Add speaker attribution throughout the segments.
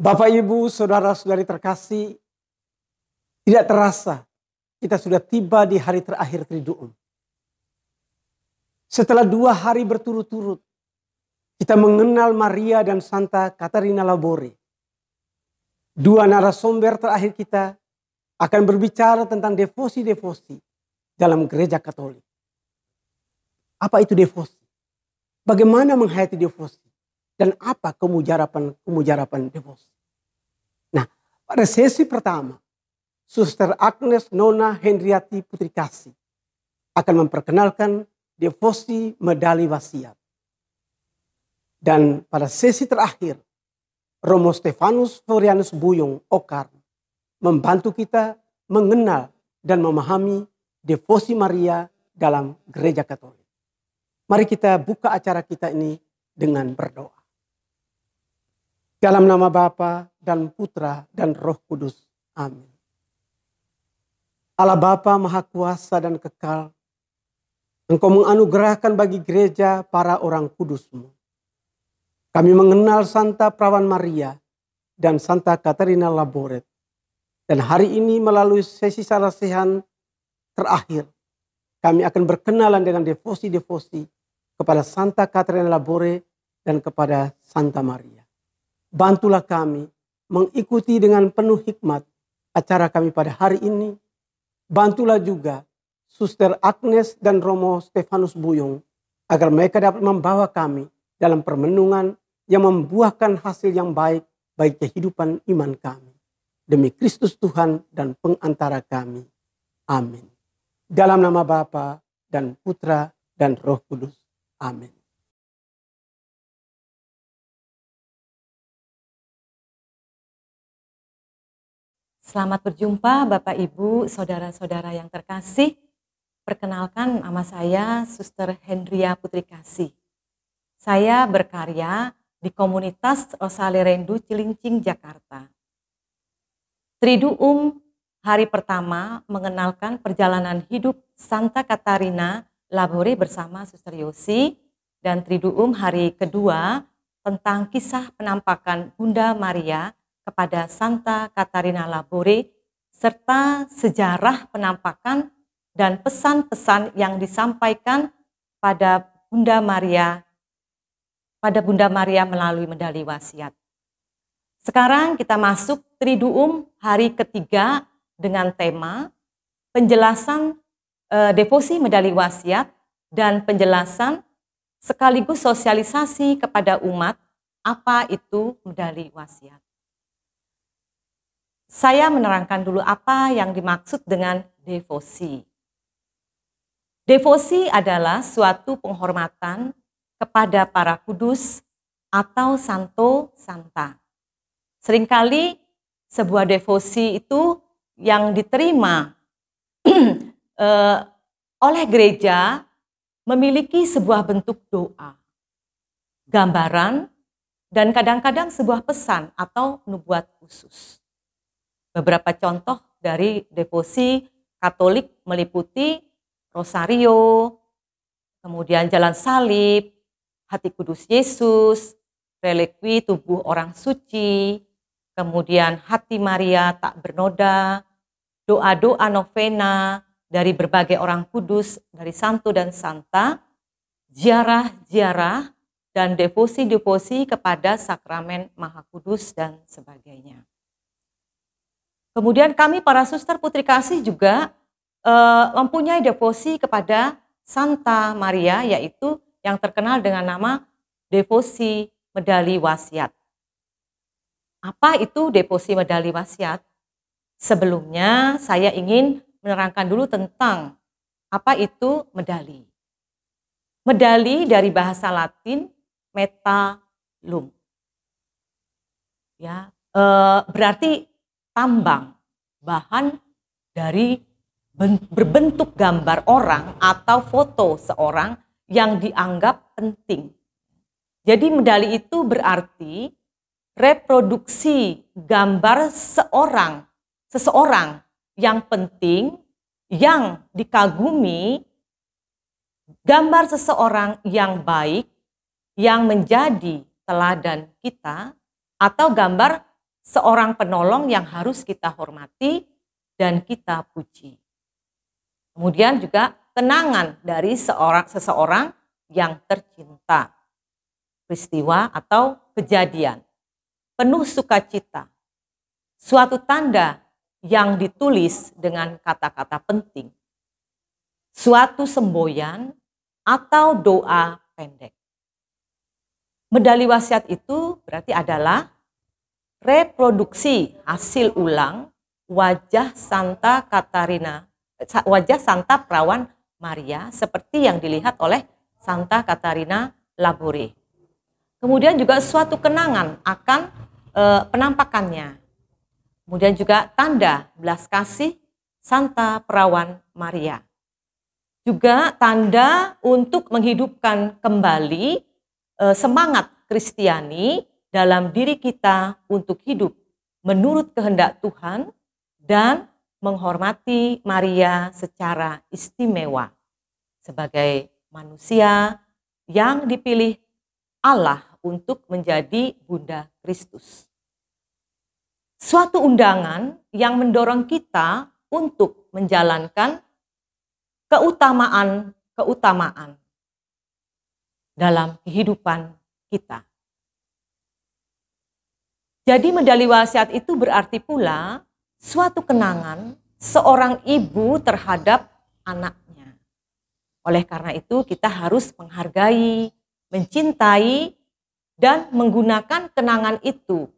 Speaker 1: Bapak, Ibu, saudara-saudari terkasih, tidak terasa kita sudah tiba di hari terakhir Triduum. Setelah 2 hari berturut-turut, kita mengenal Maria dan Santa Caterina Labore. 2 narasumber terakhir kita akan berbicara tentang devosi-devosi dalam gereja Katolik. Apa itu devosi? Bagaimana menghayati devosi? Dan apa kemujarapan devosi? Nah, pada sesi pertama, Suster Agnes Nona Hendriati Putri Kasih akan memperkenalkan devosi medali wasiat. Dan pada sesi terakhir, Romo Stefanus Florianus Buyung Okar membantu kita mengenal dan memahami devosi Maria dalam gereja Katolik. Mari kita buka acara kita ini dengan berdoa. Dalam nama Bapa dan Putra dan Roh Kudus. Amin. Allah Bapa Maha Kuasa dan Kekal, Engkau menganugerahkan bagi gereja para orang kudus-Mu. Kami mengenal Santa Perawan Maria dan Santa Caterina Labore. Dan hari ini melalui sesi sarasehan terakhir, kami akan berkenalan dengan devosi-devosi kepada Santa Caterina Labore dan kepada Santa Maria. Bantulah kami mengikuti dengan penuh hikmat acara kami pada hari ini. Bantulah juga Suster Agnes dan Romo Stefanus Buyung agar mereka dapat membawa kami dalam permenungan yang membuahkan hasil yang baik bagi kehidupan iman kami. Demi Kristus Tuhan dan pengantara kami. Amin. Dalam nama Bapa dan Putra dan Roh Kudus. Amin.
Speaker 2: Selamat berjumpa Bapak Ibu, saudara-saudara yang terkasih. Perkenalkan, nama saya Suster Hendria Putri Kasih. Saya berkarya di komunitas Rosale Rendu Cilincing, Jakarta. Triduum hari pertama mengenalkan perjalanan hidup Santa Caterina Labore bersama Suster Yosi, dan Triduum hari kedua tentang kisah penampakan Bunda Maria kepada Santa Caterina Labore serta sejarah penampakan dan pesan-pesan yang disampaikan pada Bunda Maria melalui medali wasiat. Sekarang kita masuk Triduum hari ketiga dengan tema penjelasan devosi medali wasiat dan penjelasan sekaligus sosialisasi kepada umat apa itu medali wasiat. Saya menerangkan dulu apa yang dimaksud dengan devosi. Devosi adalah suatu penghormatan kepada para kudus atau santo santa. Seringkali sebuah devosi itu yang diterima oleh gereja memiliki sebuah bentuk doa, gambaran, dan kadang-kadang sebuah pesan atau nubuat khusus. Beberapa contoh dari devosi Katolik meliputi rosario, kemudian jalan salib, hati kudus Yesus, relikwi tubuh orang suci, kemudian hati Maria tak bernoda, doa-doa novena dari berbagai orang kudus, dari santo dan santa, ziarah-ziarah, dan devosi-devosi kepada sakramen Maha Kudus dan sebagainya. Kemudian kami para Suster Putri Kasih juga mempunyai devosi kepada Santa Maria, yaitu yang terkenal dengan nama devosi medali wasiat. Apa itu devosi medali wasiat? Sebelumnya saya ingin menerangkan dulu tentang apa itu medali. Medali dari bahasa Latin metallum. Ya, berarti tambang, bahan dari berbentuk gambar orang atau foto seorang yang dianggap penting. Jadi medali itu berarti reproduksi gambar seseorang yang penting, yang dikagumi, gambar seseorang yang baik, yang menjadi teladan kita, atau gambar seorang penolong yang harus kita hormati dan kita puji. Kemudian juga kenangan dari seseorang yang tercinta. Peristiwa atau kejadian penuh sukacita, suatu tanda yang ditulis dengan kata-kata penting, suatu semboyan atau doa pendek. Medali wasiat itu berarti adalah reproduksi hasil ulang wajah Santa Perawan Maria seperti yang dilihat oleh Santa Katarina Labore. Kemudian juga suatu kenangan akan penampakannya. Kemudian juga tanda belas kasih Santa Perawan Maria. Juga tanda untuk menghidupkan kembali semangat Kristiani dalam diri kita untuk hidup menurut kehendak Tuhan dan menghormati Maria secara istimewa sebagai manusia yang dipilih Allah untuk menjadi Bunda Kristus. Suatu undangan yang mendorong kita untuk menjalankan keutamaan dalam kehidupan kita. Jadi medali wasiat itu berarti pula suatu kenangan seorang ibu terhadap anaknya. Oleh karena itu kita harus menghargai, mencintai, dan menggunakan kenangan itu.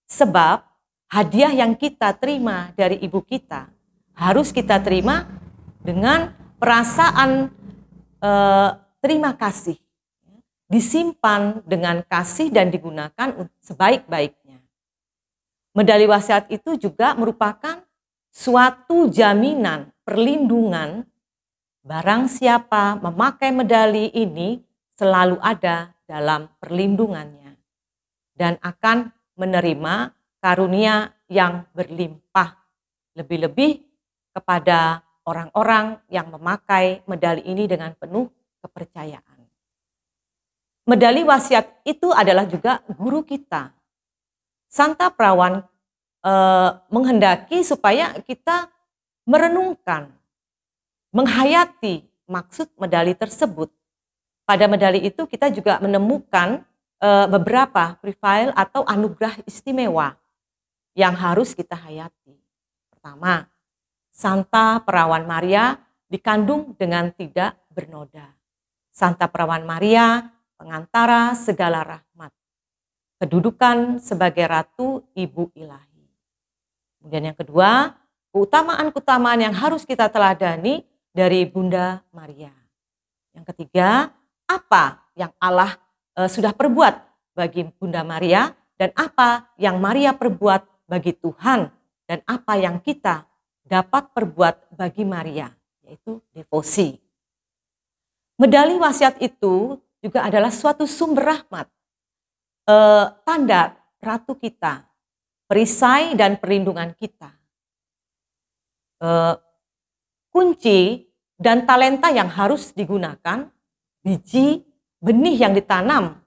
Speaker 2: Sebab hadiah yang kita terima dari ibu kita harus kita terima dengan perasaan terima kasih. Disimpan dengan kasih dan digunakan sebaik-baiknya. Medali wasiat itu juga merupakan suatu jaminan perlindungan barang siapa memakai medali ini selalu ada dalam perlindungannya dan akan menerima karunia yang berlimpah, lebih-lebih kepada orang-orang yang memakai medali ini dengan penuh kepercayaan. Medali wasiat itu adalah juga guru kita. Santa Perawan menghendaki supaya kita merenungkan, menghayati maksud medali tersebut. Pada medali itu kita juga menemukan beberapa profil atau anugerah istimewa yang harus kita hayati. Pertama, Santa Perawan Maria dikandung dengan tidak bernoda. Santa Perawan Maria, pengantara segala rahmat. Kedudukan sebagai Ratu Ibu Ilahi. Kemudian yang kedua, keutamaan-keutamaan yang harus kita teladani dari Bunda Maria. Yang ketiga, apa yang Allah sudah perbuat bagi Bunda Maria dan apa yang Maria perbuat bagi Tuhan dan apa yang kita dapat perbuat bagi Maria, yaitu devosi. Medali wasiat itu juga adalah suatu sumber rahmat, tanda ratu kita, perisai dan perlindungan kita. Kunci dan talenta yang harus digunakan, biji benih yang ditanam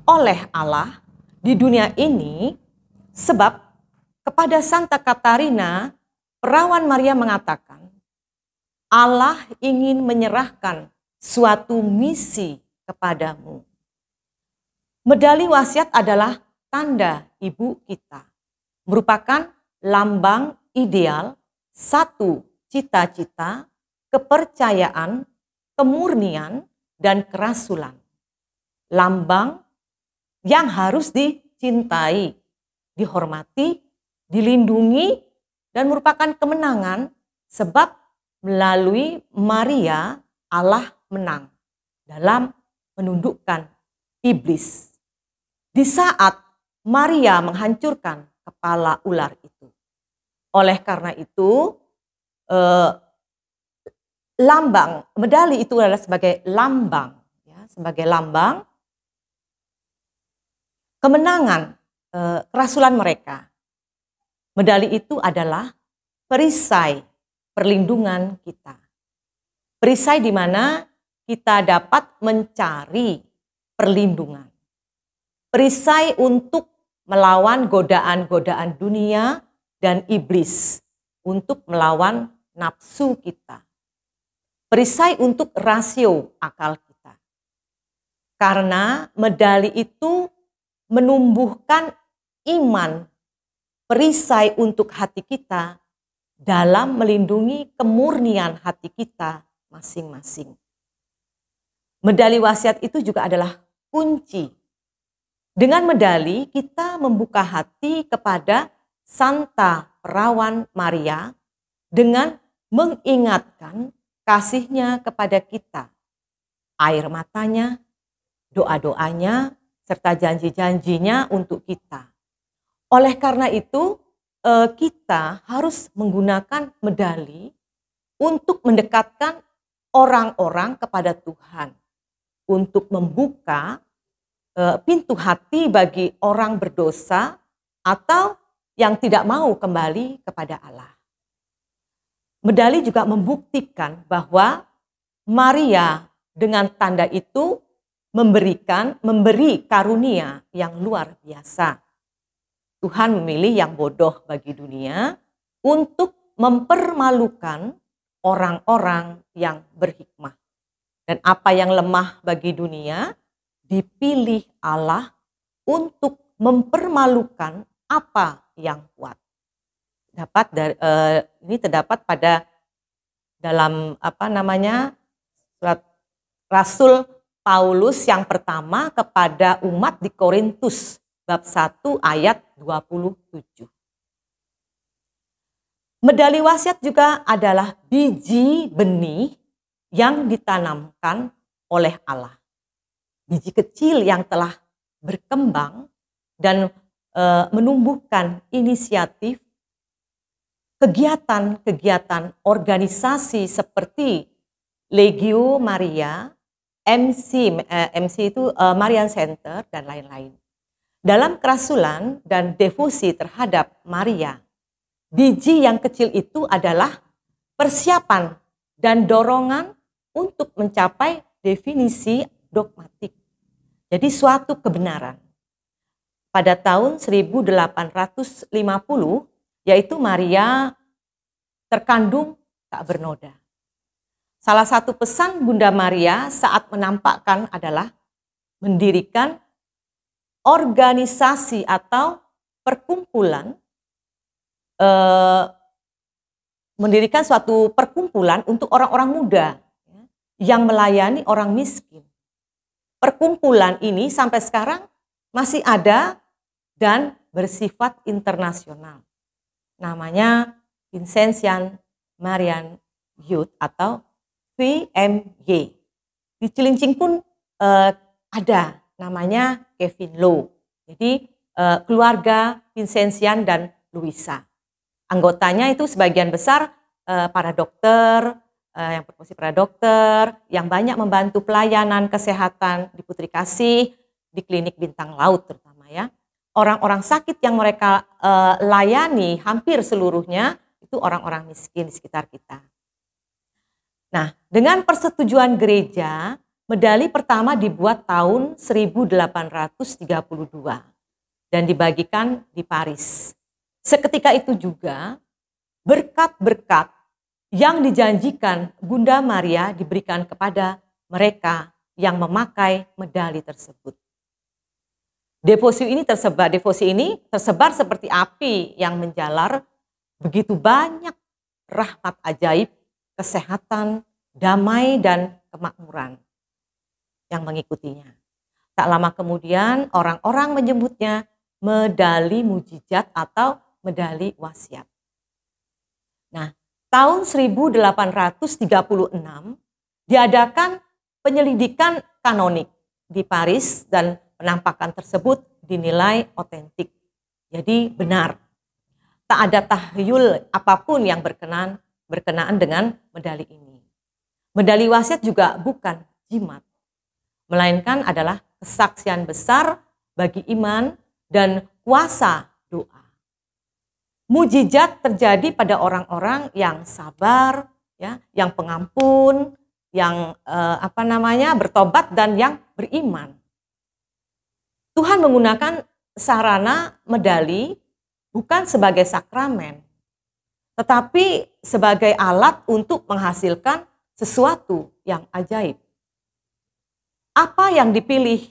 Speaker 2: oleh Allah di dunia ini, sebab kepada Santa Katarina Perawan Maria mengatakan Allah ingin menyerahkan suatu misi kepadamu. Medali wasiat adalah tanda ibu kita, merupakan lambang ideal satu cita-cita, kepercayaan, kemurnian, dan kerasulan. Lambang yang harus dicintai, dihormati, dilindungi, dan merupakan kemenangan sebab melalui Maria Allah menang dalam menundukkan iblis. Di saat Maria menghancurkan kepala ular itu. Oleh karena itu, lambang medali itu adalah sebagai lambang, ya, sebagai lambang kemenangan kerasulan mereka. Medali itu adalah perisai perlindungan kita. Perisai di mana kita dapat mencari perlindungan. Perisai untuk melawan godaan-godaan dunia dan iblis, untuk melawan nafsu kita. Perisai untuk rasio akal kita. Karena medali itu menumbuhkan iman, perisai untuk hati kita dalam melindungi kemurnian hati kita masing-masing. Medali wasiat itu juga adalah kunci. Dengan medali kita membuka hati kepada Santa Perawan Maria dengan mengingatkan kasihnya kepada kita, air matanya, doa-doanya, serta janji-janjinya untuk kita. Oleh karena itu, kita harus menggunakan medali untuk mendekatkan orang-orang kepada Tuhan, untuk membuka pintu hati bagi orang berdosa atau yang tidak mau kembali kepada Allah. Medali juga membuktikan bahwa Maria dengan tanda itu memberi karunia yang luar biasa. Tuhan memilih yang bodoh bagi dunia untuk mempermalukan orang-orang yang berhikmah. Dan apa yang lemah bagi dunia dipilih Allah untuk mempermalukan apa yang kuat. Ini terdapat pada dalam surat Rasul Paulus yang pertama kepada umat di Korintus bab 1 ayat 27. Medali wasiat juga adalah biji benih yang ditanamkan oleh Allah. Biji kecil yang telah berkembang dan menumbuhkan inisiatif kegiatan-kegiatan organisasi seperti Legio Maria, MC itu Marian Center, dan lain-lain. Dalam kerasulan dan devosi terhadap Maria, biji yang kecil itu adalah persiapan dan dorongan untuk mencapai definisi dogmatik. Jadi suatu kebenaran. Pada tahun 1850, yaitu Maria terkandung tak bernoda. Salah satu pesan Bunda Maria saat menampakkan adalah mendirikan organisasi atau perkumpulan, mendirikan suatu perkumpulan untuk orang-orang muda yang melayani orang miskin. Perkumpulan ini sampai sekarang masih ada dan bersifat internasional. Namanya Vincentian Marian Youth atau VMY. Di Cilincing pun ada namanya Kevin Low. Jadi keluarga Vincentian dan Luisa. Anggotanya itu sebagian besar para dokter, yang berprofesi para dokter, yang banyak membantu pelayanan kesehatan di Putri Kasih, di klinik Bintang Laut terutama ya. Orang-orang sakit yang mereka layani hampir seluruhnya itu orang-orang miskin di sekitar kita. Nah, dengan persetujuan gereja, medali pertama dibuat tahun 1832 dan dibagikan di Paris. Seketika itu juga berkat-berkat yang dijanjikan Bunda Maria diberikan kepada mereka yang memakai medali tersebut. Devosi ini tersebar seperti api yang menjalar, begitu banyak rahmat ajaib, kesehatan, damai, dan kemakmuran yang mengikutinya. Tak lama kemudian orang-orang menyebutnya medali mujizat atau medali wasiat. Nah, tahun 1836 diadakan penyelidikan kanonik di Paris dan penampakan tersebut dinilai otentik. Jadi benar. Tak ada tahyul apapun yang berkenaan dengan medali ini. Medali wasiat juga bukan jimat, melainkan adalah kesaksian besar bagi iman dan kuasa doa. Mujizat terjadi pada orang-orang yang sabar, ya, yang pengampun, yang bertobat dan yang beriman. Tuhan menggunakan sarana medali bukan sebagai sakramen, tetapi sebagai alat untuk menghasilkan sesuatu yang ajaib. Apa yang dipilih,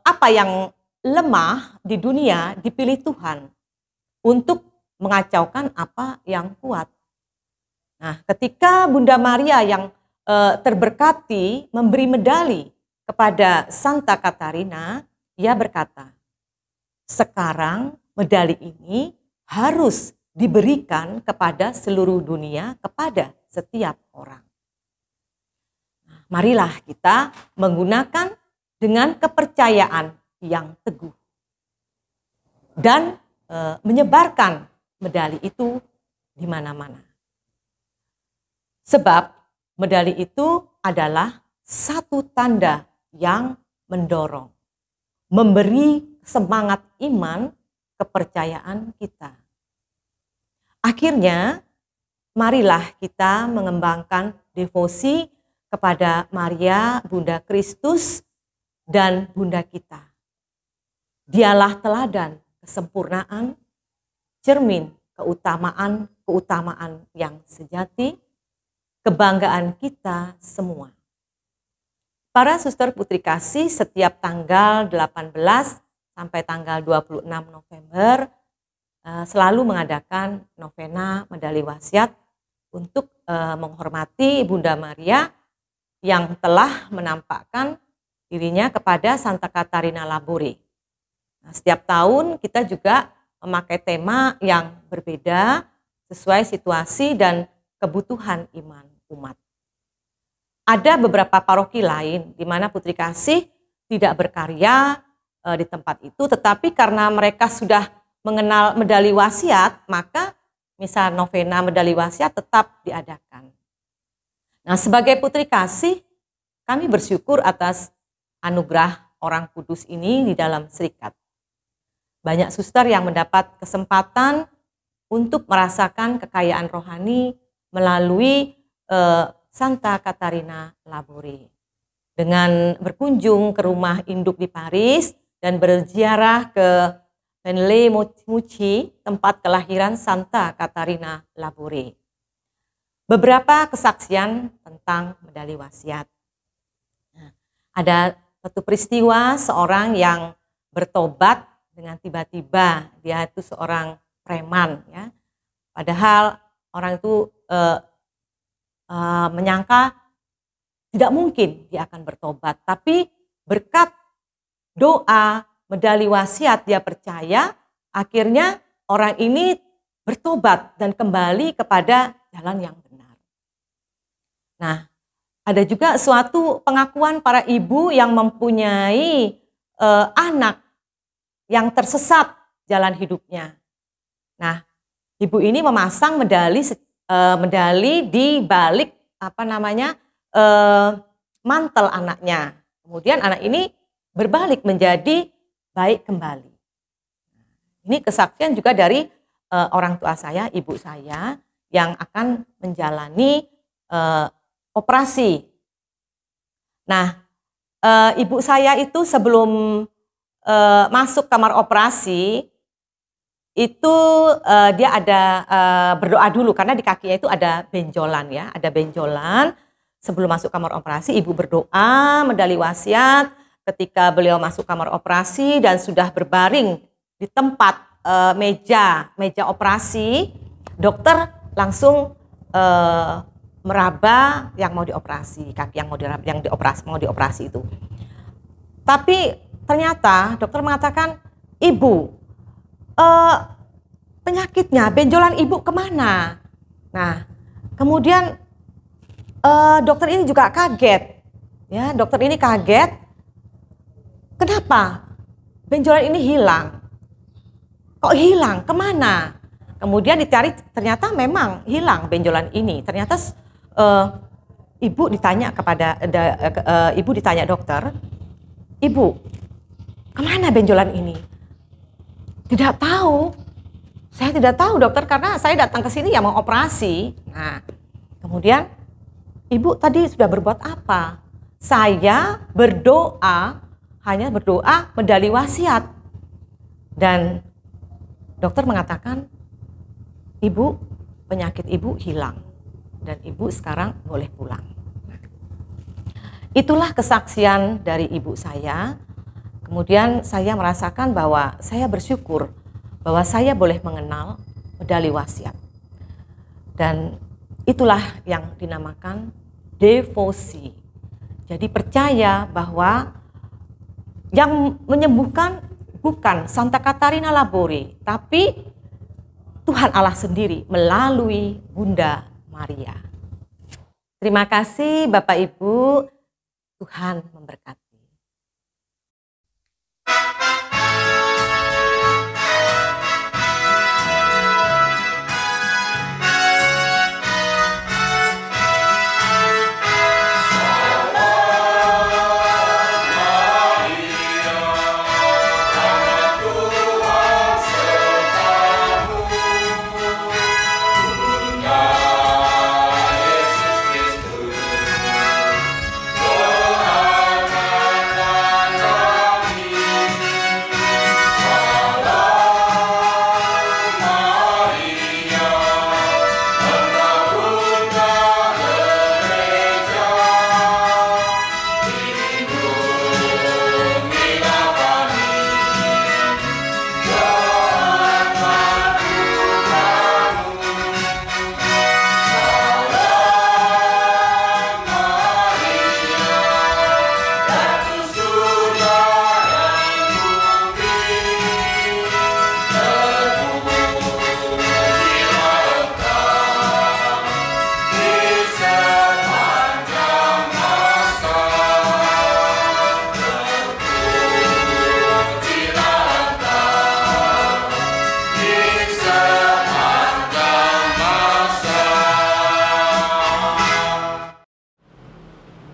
Speaker 2: apa yang lemah di dunia dipilih Tuhan untuk mengacaukan apa yang kuat. Nah, ketika Bunda Maria yang terberkati memberi medali kepada Santa Katarina, ia berkata, sekarang medali ini harus diberikan kepada seluruh dunia, kepada setiap orang. Nah, marilah kita menggunakan dengan kepercayaan yang teguh dan menyebarkan medali itu di mana-mana. Sebab medali itu adalah satu tanda yang mendorong, memberi semangat iman, kepercayaan kita. Akhirnya, marilah kita mengembangkan devosi kepada Maria, Bunda Kristus, dan Bunda kita. Dialah teladan kesempurnaan, cermin keutamaan yang sejati, kebanggaan kita semua. Para suster putri kasih, setiap tanggal 18 sampai tanggal 26 November selalu mengadakan novena medali wasiat untuk menghormati Bunda Maria yang telah menampakkan dirinya kepada Santa Katarina Labore. Nah, setiap tahun kita juga memakai tema yang berbeda sesuai situasi dan kebutuhan iman umat. Ada beberapa paroki lain di mana Putri Kasih tidak berkarya di tempat itu, tetapi karena mereka sudah mengenal medali wasiat, maka misal novena medali wasiat tetap diadakan. Nah, sebagai Putri Kasih, kami bersyukur atas anugerah Orang Kudus ini di dalam serikat. Banyak suster yang mendapat kesempatan untuk merasakan kekayaan rohani melalui Santa Katarina Labore. Dengan berkunjung ke rumah induk di Paris dan berziarah ke Penle-Mucci, tempat kelahiran Santa Katarina Labore. Beberapa kesaksian tentang medali wasiat. Nah, ada satu peristiwa seorang yang bertobat dengan tiba-tiba, dia itu seorang preman, ya. Padahal orang itu menyangka tidak mungkin dia akan bertobat, tapi berkat doa medali wasiat dia percaya, akhirnya orang ini bertobat dan kembali kepada jalan yang benar. Nah, ada juga suatu pengakuan para ibu yang mempunyai anak yang tersesat jalan hidupnya. Nah, ibu ini memasang medali di balik mantel anaknya. Kemudian anak ini berbalik menjadi baik kembali. Ini kesaksian juga dari orang tua saya, ibu saya yang akan menjalani operasi. Nah, ibu saya itu sebelum masuk kamar operasi itu dia ada berdoa dulu karena di kakinya itu ada benjolan, ya, ada benjolan. Sebelum masuk kamar operasi, ibu berdoa medali wasiat. Ketika beliau masuk kamar operasi dan sudah berbaring di tempat meja operasi, dokter langsung meraba yang mau dioperasi, kaki yang mau dioperasi itu. Tapi ternyata dokter mengatakan, ibu, penyakitnya, benjolan ibu kemana? Nah, kemudian dokter ini juga kaget, ya, dokter ini kaget. Kenapa benjolan ini hilang? Kok hilang? Kemana? Kemudian dicari, ternyata memang hilang benjolan ini. Ternyata ibu ditanya dokter, ibu, kemana benjolan ini? Tidak tahu. Saya tidak tahu dokter karena saya datang ke sini ya mau operasi. Nah, kemudian ibu tadi sudah berbuat apa? Saya hanya berdoa medali wasiat. Dan dokter mengatakan, ibu, penyakit ibu hilang dan ibu sekarang boleh pulang. Itulah kesaksian dari ibu saya. Kemudian saya merasakan bahwa saya bersyukur bahwa saya boleh mengenal medali wasiat. Dan itulah yang dinamakan devosi. Jadi percaya bahwa yang menyembuhkan bukan Santa Katarina Labore, tapi Tuhan Allah sendiri melalui Bunda Maria. Terima kasih Bapak Ibu, Tuhan memberkati.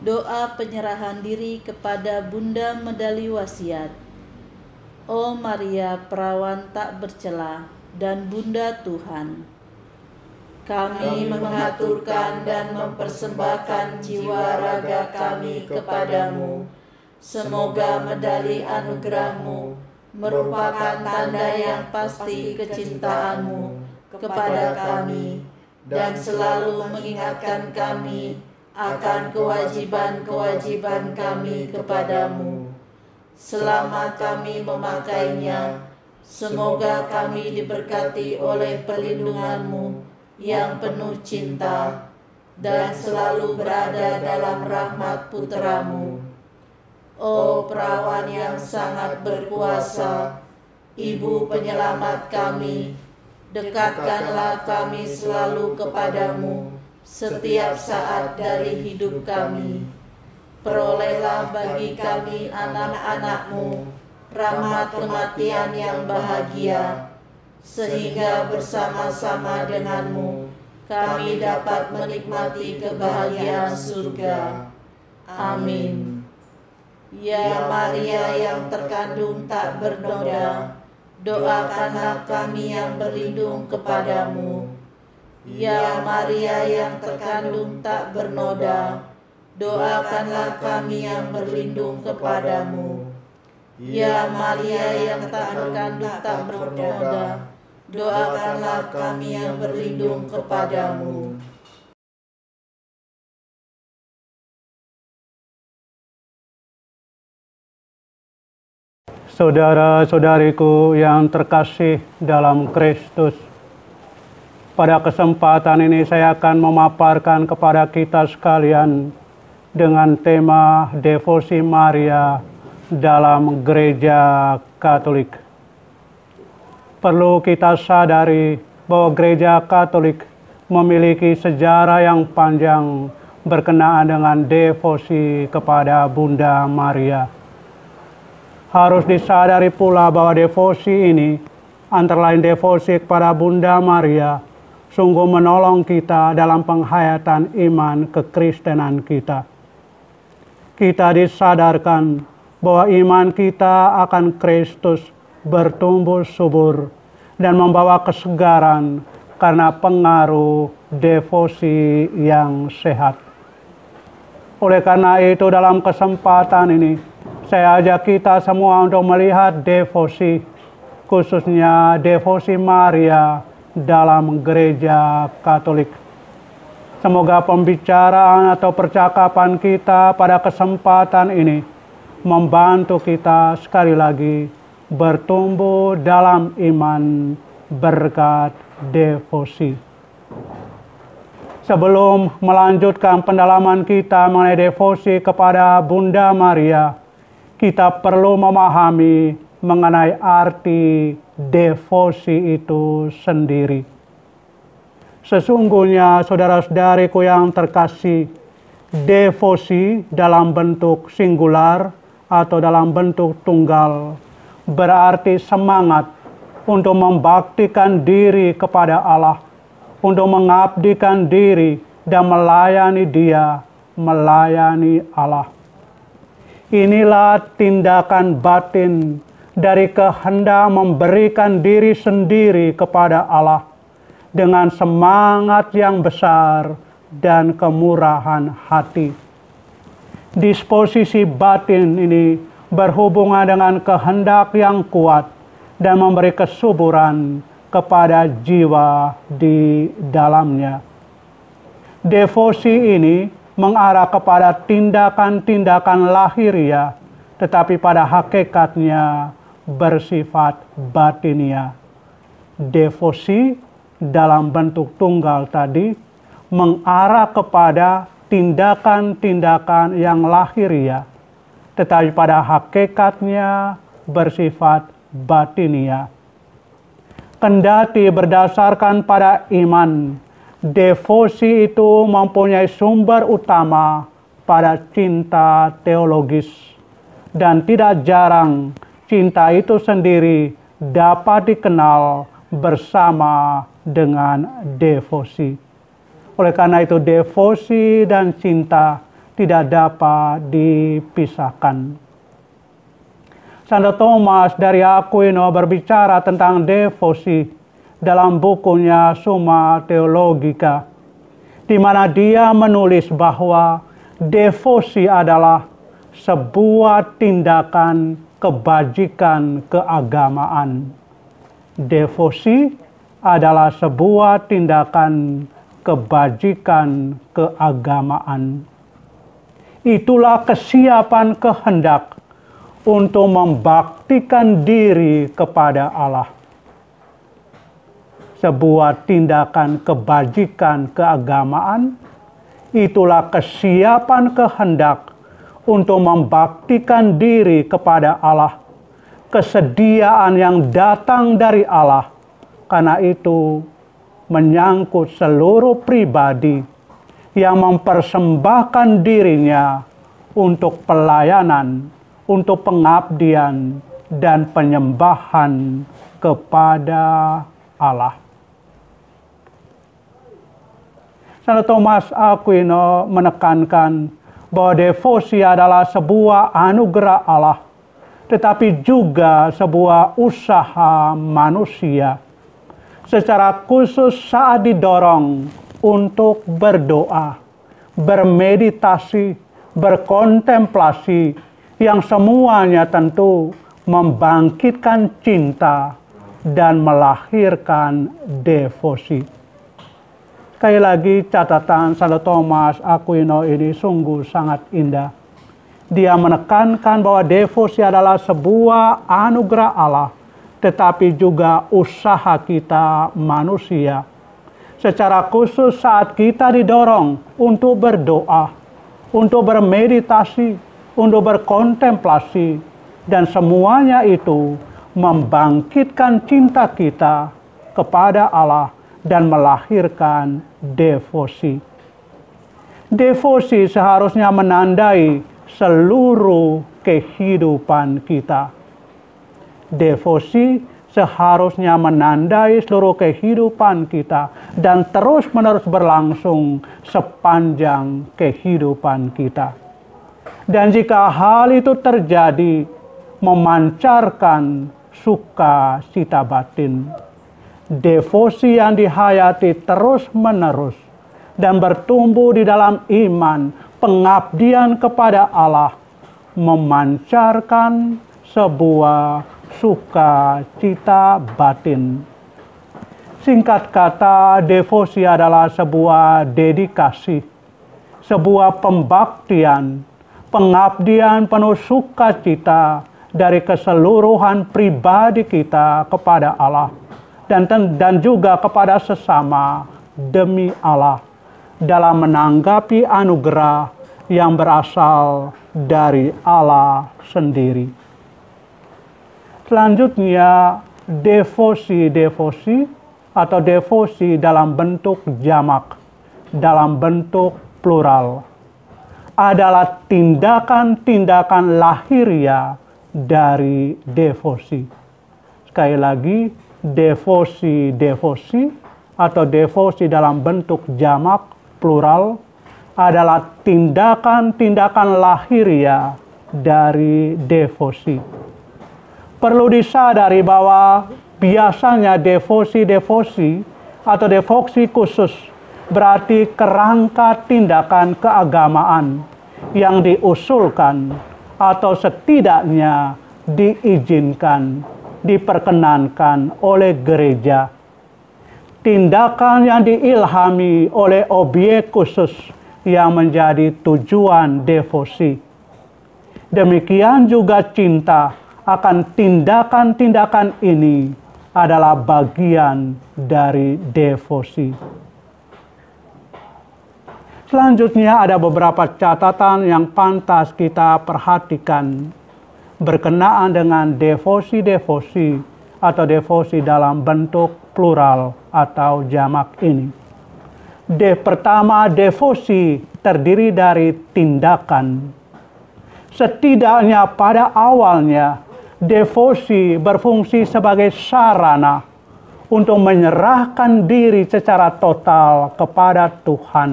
Speaker 3: Doa penyerahan diri kepada Bunda Medali Wasiat. Oh Maria, perawan tak bercela dan Bunda Tuhan, kami mengaturkan dan mempersembahkan jiwa raga kami kepadamu. Semoga medali anugerahmu merupakan tanda yang pasti kecintaanmu kepada kami dan selalu mengingatkan kami akan kewajiban-kewajiban kami kepadamu. Selama kami memakainya, semoga kami diberkati oleh perlindunganmu yang penuh cinta dan selalu berada dalam rahmat putramu. Oh perawan yang sangat berkuasa, Ibu penyelamat kami, dekatkanlah kami selalu kepadamu setiap saat dari hidup kami. Perolehlah bagi kami anak-anak-Mu rahmat kematian yang bahagia, sehingga bersama-sama denganmu kami dapat menikmati kebahagiaan surga. Amin. Ya Maria yang terkandung tak bernoda, doakanlah kami yang berlindung kepadamu. Ya Maria yang terkandung tak bernoda, doakanlah kami yang berlindung kepadamu. Ya Maria yang terkandung tak bernoda, doakanlah kami yang berlindung kepadamu.
Speaker 4: Saudara-saudariku yang terkasih dalam Kristus, pada kesempatan ini saya akan memaparkan kepada kita sekalian dengan tema devosi Maria dalam Gereja Katolik. Perlu kita sadari bahwa Gereja Katolik memiliki sejarah yang panjang berkenaan dengan devosi kepada Bunda Maria. Harus disadari pula bahwa devosi ini, antara lain devosi kepada Bunda Maria, sungguh menolong kita dalam penghayatan iman kekristenan kita. Kita disadarkan bahwa iman kita akan Kristus bertumbuh subur dan membawa kesegaran karena pengaruh devosi yang sehat. Oleh karena itu dalam kesempatan ini, saya ajak kita semua untuk melihat devosi khususnya devosi Maria dalam gereja Katolik. Semoga pembicaraan atau percakapan kita pada kesempatan ini membantu kita sekali lagi bertumbuh dalam iman berkat devosi. Sebelum melanjutkan pendalaman kita mengenai devosi kepada Bunda Maria, kita perlu memahami mengenai arti devosi itu sendiri. Sesungguhnya saudara-saudariku yang terkasih, devosi dalam bentuk singular atau dalam bentuk tunggal berarti semangat untuk membaktikan diri kepada Allah, untuk mengabdikan diri dan melayani Dia, melayani Allah. Inilah tindakan batin dari kehendak memberikan diri sendiri kepada Allah dengan semangat yang besar dan kemurahan hati. Disposisi batin ini berhubungan dengan kehendak yang kuat dan memberi kesuburan kepada jiwa di dalamnya. Devosi ini mengarah kepada tindakan-tindakan lahiriah, tetapi pada hakikatnya bersifat batinia. Devosi dalam bentuk tunggal tadi mengarah kepada tindakan-tindakan yang lahiriah, tetapi pada hakikatnya bersifat batinia. Kendati berdasarkan pada iman, devosi itu mempunyai sumber utama pada cinta teologis, dan tidak jarang cinta itu sendiri dapat dikenal bersama dengan devosi. Oleh karena itu, devosi dan cinta tidak dapat dipisahkan. Santo Thomas dari Aquino berbicara tentang devosi dalam bukunya Summa Theologica, di mana dia menulis bahwa devosi adalah sebuah tindakan kebajikan keagamaan. Devosi adalah sebuah tindakan kebajikan keagamaan. Itulah kesiapan kehendak untuk membaktikan diri kepada Allah. Sebuah tindakan kebajikan keagamaan, itulah kesiapan kehendak untuk membaktikan diri kepada Allah. Kesediaan yang datang dari Allah, karena itu menyangkut seluruh pribadi yang mempersembahkan dirinya untuk pelayanan, untuk pengabdian dan penyembahan kepada Allah. Santo Thomas Aquino menekankan bahwa devosi adalah sebuah anugerah Allah, tetapi juga sebuah usaha manusia. Secara khusus saat didorong untuk berdoa, bermeditasi, berkontemplasi, yang semuanya tentu membangkitkan cinta dan melahirkan devosi. Sekali lagi, catatan Santo Thomas Aquino ini sungguh sangat indah. Dia menekankan bahwa devosi adalah sebuah anugerah Allah, tetapi juga usaha kita manusia. Secara khusus saat kita didorong untuk berdoa, untuk bermeditasi, untuk berkontemplasi, dan semuanya itu membangkitkan cinta kita kepada Allah dan melahirkan devosi. Devosi seharusnya menandai seluruh kehidupan kita. Devosi seharusnya menandai seluruh kehidupan kita dan terus-menerus berlangsung sepanjang kehidupan kita. Dan jika hal itu terjadi, memancarkan sukacita batin. Devosi yang dihayati terus-menerus dan bertumbuh di dalam iman, pengabdian kepada Allah, memancarkan sebuah sukacita batin. Singkat kata, devosi adalah sebuah dedikasi, sebuah pembaktian, pengabdian penuh sukacita dari keseluruhan pribadi kita kepada Allah dan juga kepada sesama demi Allah dalam menanggapi anugerah yang berasal dari Allah sendiri. Selanjutnya, devosi atau devosi dalam bentuk jamak, dalam bentuk plural, adalah tindakan-tindakan lahiriah dari devosi. Sekali lagi, devosi atau devosi dalam bentuk jamak, plural, adalah tindakan-tindakan lahiriah dari devosi. Perlu disadari bahwa biasanya devosi atau devosi khusus berarti kerangka tindakan keagamaan yang diusulkan atau setidaknya diizinkan, diperkenankan oleh gereja. Tindakan yang diilhami oleh objek khusus yang menjadi tujuan devosi. Demikian juga cinta akan tindakan-tindakan ini adalah bagian dari devosi. Selanjutnya ada beberapa catatan yang pantas kita perhatikan berkenaan dengan devosi atau devosi dalam bentuk plural atau jamak ini. Pertama, devosi terdiri dari tindakan. Setidaknya pada awalnya, devosi berfungsi sebagai sarana untuk menyerahkan diri secara total kepada Tuhan.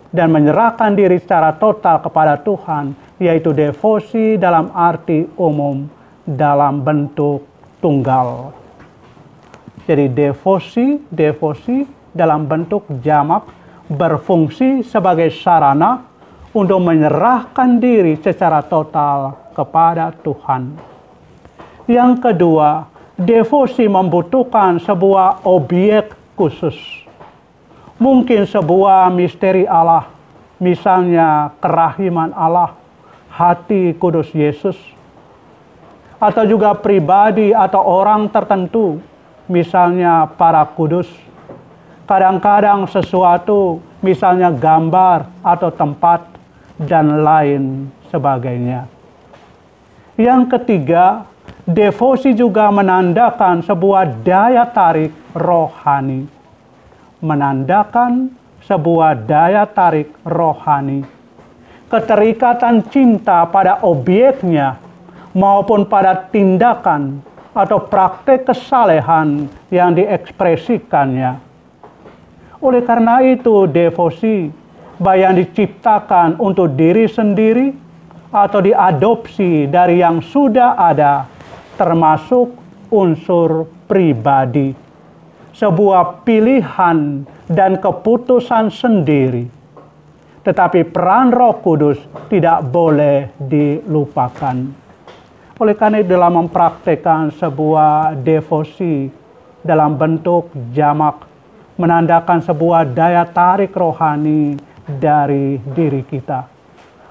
Speaker 4: Dan menyerahkan diri secara total kepada Tuhan, yaitu devosi dalam arti umum, dalam bentuk tunggal. Jadi devosi dalam bentuk jamak berfungsi sebagai sarana untuk menyerahkan diri secara total kepada Tuhan. Yang kedua, devosi membutuhkan sebuah objek khusus. Mungkin sebuah misteri Allah, misalnya kerahiman Allah, hati kudus Yesus, atau juga pribadi atau orang tertentu, misalnya para kudus. Kadang-kadang sesuatu, misalnya gambar atau tempat, dan lain sebagainya. Yang ketiga, devosi juga menandakan sebuah daya tarik rohani. Menandakan sebuah daya tarik rohani. Keterikatan cinta pada objeknya maupun pada tindakan atau praktek kesalehan yang diekspresikannya. Oleh karena itu, devosi baik yang diciptakan untuk diri sendiri atau diadopsi dari yang sudah ada, termasuk unsur pribadi, sebuah pilihan dan keputusan sendiri. Tetapi peran Roh Kudus tidak boleh dilupakan. Oleh karena itu, dalam mempraktekkan sebuah devosi dalam bentuk jamak, menandakan sebuah daya tarik rohani dari diri kita.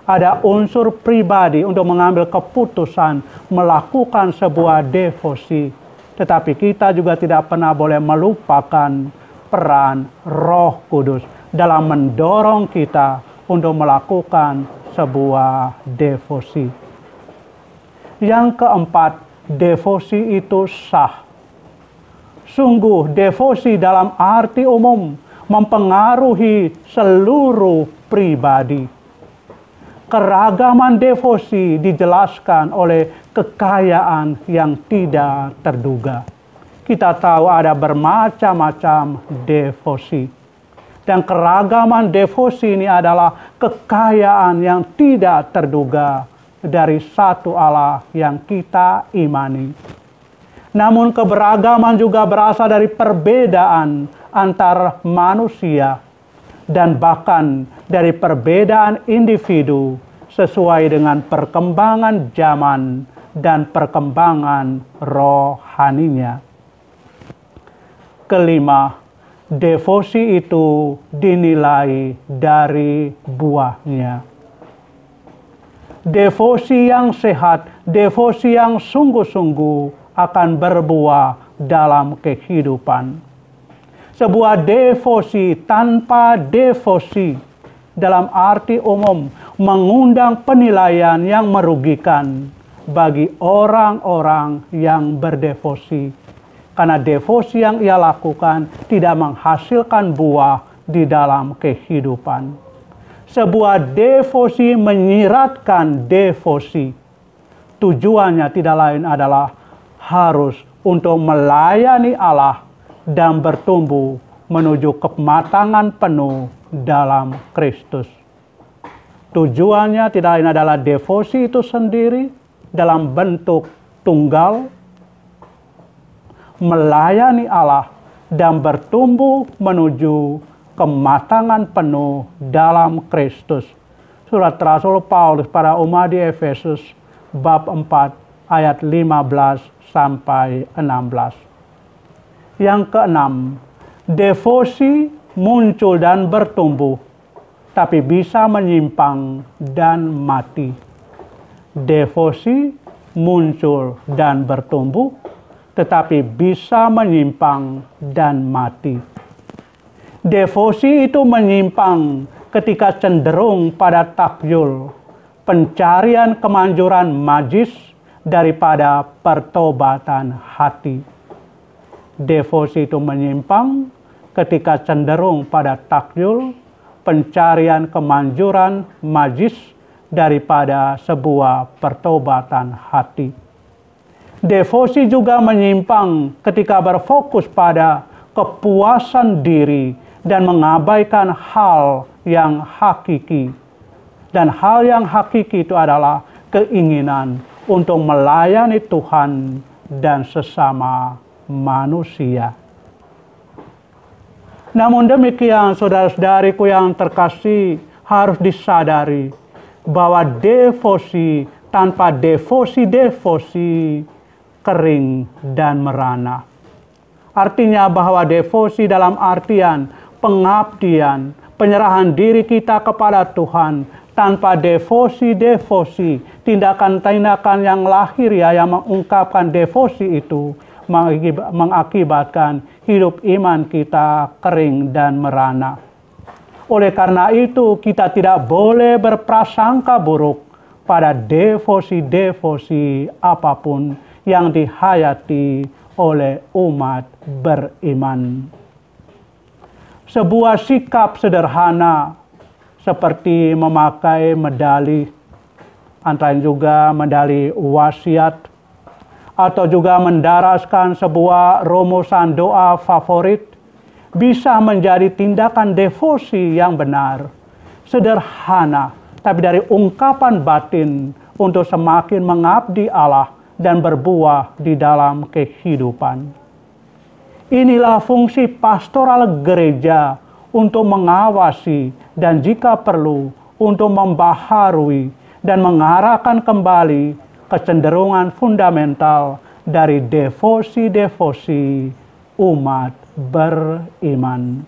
Speaker 4: Ada unsur pribadi untuk mengambil keputusan melakukan sebuah devosi. Tetapi kita juga tidak pernah boleh melupakan peran Roh Kudus dalam mendorong kita untuk melakukan sebuah devosi. Yang keempat, devosi itu sah. Sungguh, devosi dalam arti umum mempengaruhi seluruh pribadi. Keragaman devosi dijelaskan oleh kekayaan yang tidak terduga. Kita tahu ada bermacam-macam devosi. Dan keragaman devosi ini adalah kekayaan yang tidak terduga dari satu Allah yang kita imani. Namun keberagaman juga berasal dari perbedaan antar manusia dan bahkan dari perbedaan individu sesuai dengan perkembangan zaman dan perkembangan rohaninya. Kelima, devosi itu dinilai dari buahnya. Devosi yang sehat, devosi yang sungguh-sungguh akan berbuah dalam kehidupan. Sebuah devosi tanpa devosi dalam arti umum mengundang penilaian yang merugikan bagi orang-orang yang berdevosi. Karena devosi yang ia lakukan tidak menghasilkan buah di dalam kehidupan. Sebuah devosi menyiratkan devosi. Tujuannya tidak lain adalah harus untuk melayani Allah dan bertumbuh menuju kematangan penuh dalam Kristus. Tujuannya tidak lain adalah devosi itu sendiri dalam bentuk tunggal, melayani Allah dan bertumbuh menuju kematangan penuh dalam Kristus. Surat Rasul Paulus pada umat di Efesus bab 4 ayat 15 sampai 16. Yang keenam, devosi muncul dan bertumbuh, tapi bisa menyimpang dan mati. Devosi muncul dan bertumbuh, tetapi bisa menyimpang dan mati. Devosi itu menyimpang ketika cenderung pada takyul, pencarian kemanjuran majis daripada pertobatan hati. Devosi itu menyimpang ketika cenderung pada takyul, pencarian kemanjuran majis daripada sebuah pertobatan hati. Devosi juga menyimpang ketika berfokus pada kepuasan diri dan mengabaikan hal yang hakiki. Dan hal yang hakiki itu adalah keinginan untuk melayani Tuhan dan sesama manusia. Namun demikian, saudara-saudariku yang terkasih, harus disadari bahwa devosi tanpa devosi kering dan merana. Artinya bahwa devosi dalam artian pengabdian, penyerahan diri kita kepada Tuhan. Tanpa devosi, tindakan-tindakan yang lahiriah yang mengungkapkan devosi itu mengakibatkan hidup iman kita kering dan merana. Oleh karena itu, kita tidak boleh berprasangka buruk pada devosi apapun yang dihayati oleh umat beriman. Sebuah sikap sederhana seperti memakai medali, antara lain juga medali wasiat, atau juga mendaraskan sebuah rumusan doa favorit, bisa menjadi tindakan devosi yang benar, sederhana, tapi dari ungkapan batin untuk semakin mengabdi Allah dan berbuah di dalam kehidupan. Inilah fungsi pastoral gereja untuk mengawasi dan jika perlu untuk membaharui dan mengarahkan kembali kecenderungan fundamental dari devosi umat beriman.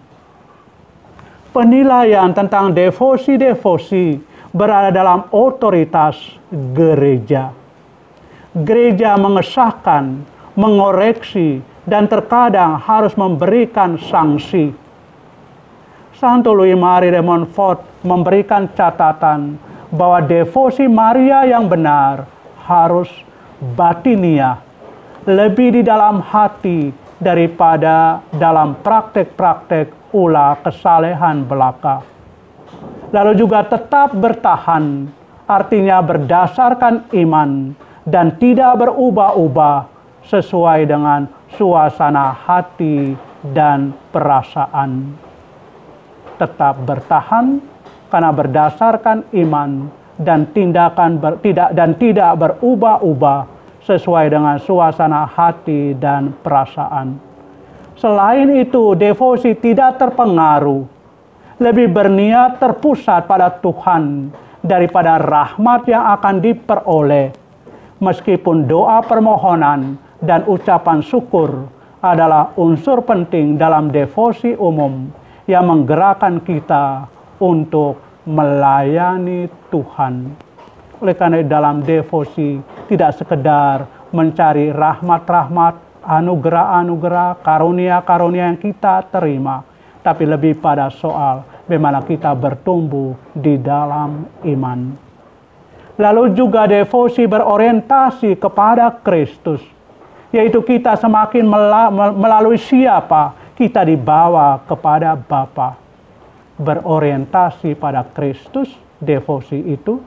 Speaker 4: Penilaian tentang devosi berada dalam otoritas gereja. Gereja mengesahkan, mengoreksi, dan terkadang harus memberikan sanksi. Santo Louis Marie de Montfort memberikan catatan bahwa devosi Maria yang benar harus batinia, lebih di dalam hati daripada dalam praktek-praktek ulah kesalehan belaka. Lalu juga tetap bertahan, artinya berdasarkan iman dan tidak berubah-ubah sesuai dengan suasana hati dan perasaan. Tetap bertahan karena berdasarkan iman dan tidak berubah-ubah sesuai dengan suasana hati dan perasaan. Selain itu, devosi tidak terpengaruh, lebih berniat terpusat pada Tuhan daripada rahmat yang akan diperoleh. Meskipun doa permohonan dan ucapan syukur adalah unsur penting dalam devosi umum yang menggerakkan kita untuk melayani Tuhan. Oleh karena dalam devosi tidak sekedar mencari rahmat-rahmat, anugerah-anugerah, karunia-karunia yang kita terima, tapi lebih pada soal bagaimana kita bertumbuh di dalam iman. Lalu juga devosi berorientasi kepada Kristus, yaitu kita semakin melalui siapa kita dibawa kepada Bapa. Berorientasi pada Kristus, devosi itu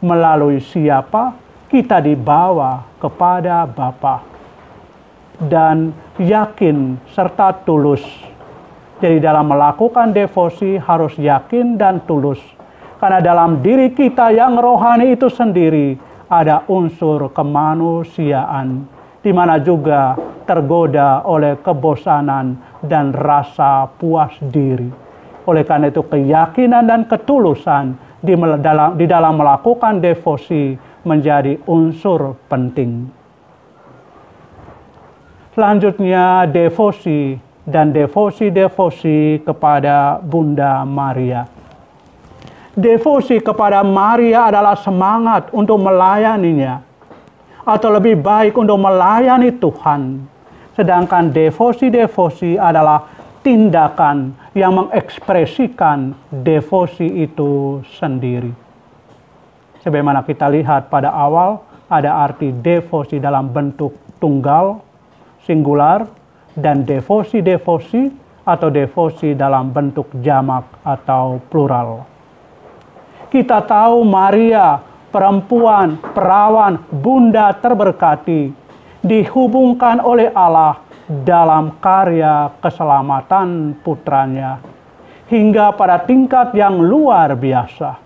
Speaker 4: melalui siapa kita dibawa kepada Bapa. Dan yakin serta tulus. Jadi dalam melakukan devosi harus yakin dan tulus. Karena dalam diri kita yang rohani itu sendiri ada unsur kemanusiaan, di mana juga tergoda oleh kebosanan dan rasa puas diri. Oleh karena itu keyakinan dan ketulusan di dalam melakukan devosi menjadi unsur penting. Selanjutnya devosi dan devosi kepada Bunda Maria. Devosi kepada Maria adalah semangat untuk melayaninya, atau lebih baik untuk melayani Tuhan. Sedangkan devosi adalah tindakan yang mengekspresikan devosi itu sendiri. Sebagaimana kita lihat pada awal, ada arti devosi dalam bentuk tunggal, singular, dan devosi atau devosi dalam bentuk jamak atau plural. Kita tahu Maria, perempuan, perawan, bunda terberkati, dihubungkan oleh Allah dalam karya keselamatan putranya, hingga pada tingkat yang luar biasa.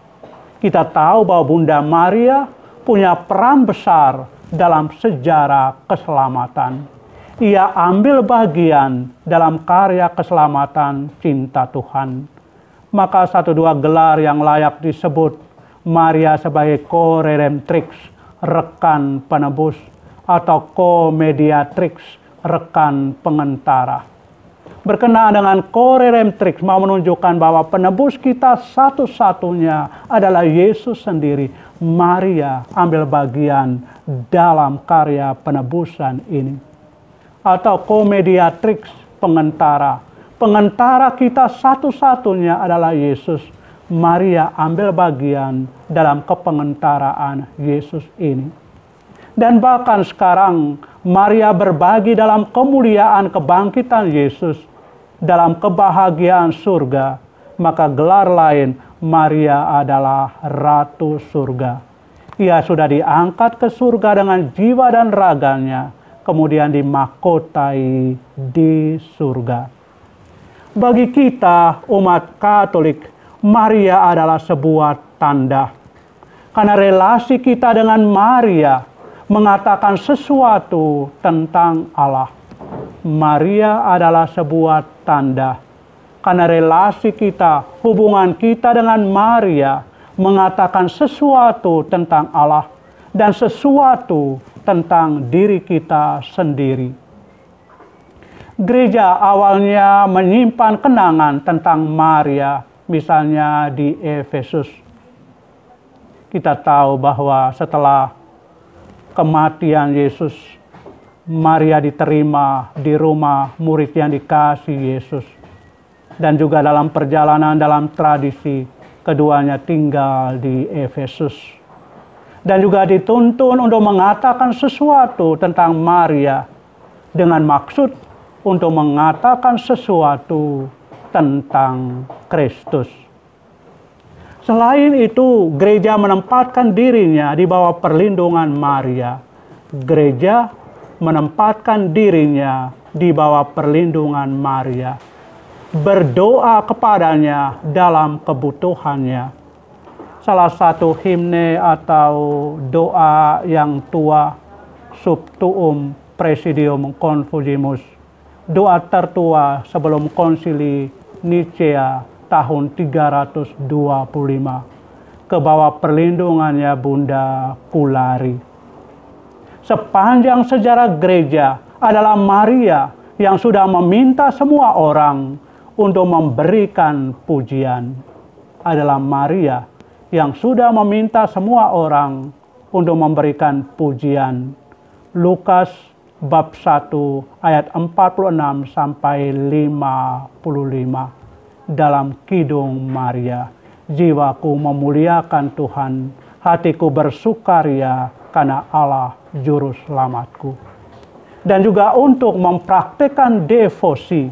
Speaker 4: Kita tahu bahwa Bunda Maria punya peran besar dalam sejarah keselamatan. Ia ambil bagian dalam karya keselamatan cinta Tuhan. Maka satu dua gelar yang layak disebut Maria sebagai co-redemptrix, rekan penebus, atau co-mediatrix, rekan pengantara. Berkenaan dengan co-redemptrix mau menunjukkan bahwa penebus kita satu-satunya adalah Yesus sendiri. Maria ambil bagian dalam karya penebusan ini. Atau co-mediatrix, pengantara. Pengantara kita satu-satunya adalah Yesus. Maria ambil bagian dalam kepengantaraan Yesus ini. Dan bahkan sekarang Maria berbagi dalam kemuliaan kebangkitan Yesus, dalam kebahagiaan surga. Maka gelar lain, Maria adalah Ratu Surga. Ia sudah diangkat ke surga dengan jiwa dan raganya, kemudian dimahkotai di surga. Bagi kita umat Katolik, Maria adalah sebuah tanda. Karena relasi kita dengan Maria mengatakan sesuatu tentang Allah. Maria adalah sebuah tanda. Karena relasi kita, hubungan kita dengan Maria mengatakan sesuatu tentang Allah dan sesuatu tentang diri kita sendiri. Gereja awalnya menyimpan kenangan tentang Maria, misalnya di Efesus. Kita tahu bahwa setelah kematian Yesus, Maria diterima di rumah murid yang dikasih Yesus. Dan juga dalam perjalanan dalam tradisi, keduanya tinggal di Efesus. Dan juga dituntun untuk mengatakan sesuatu tentang Maria dengan maksud untuk mengatakan sesuatu tentang Kristus. Selain itu, gereja menempatkan dirinya di bawah perlindungan Maria. Gereja menempatkan dirinya di bawah perlindungan Maria. Berdoa kepadanya dalam kebutuhannya. Salah satu himne atau doa yang tua, Sub Tuum Presidium Confucimus, doa tertua sebelum konsili Nicea tahun 325, ke bawah perlindungannya Bunda Kulari. sepanjang sejarah gereja adalah Maria yang sudah meminta semua orang untuk memberikan pujian. Adalah Maria yang sudah meminta semua orang untuk memberikan pujian. Lukas bab 1 ayat 46 sampai 55 dalam Kidung Maria. Jiwaku memuliakan Tuhan, hatiku bersukaria karena Allah juru selamatku. Dan juga untuk mempraktikkan devosi,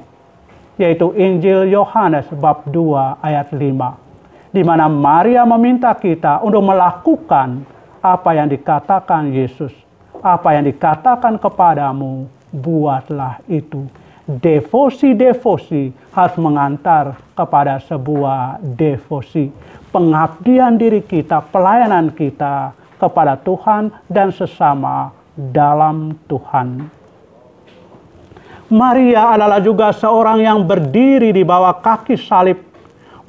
Speaker 4: yaitu Injil Yohanes bab 2 ayat 5, di mana Maria meminta kita untuk melakukan apa yang dikatakan Yesus. Apa yang dikatakan kepadamu, buatlah itu. Devosi-devosi harus mengantar kepada sebuah devosi. Pengabdian diri kita, pelayanan kita kepada Tuhan dan sesama dalam Tuhan. Maria adalah juga seorang yang berdiri di bawah kaki salib,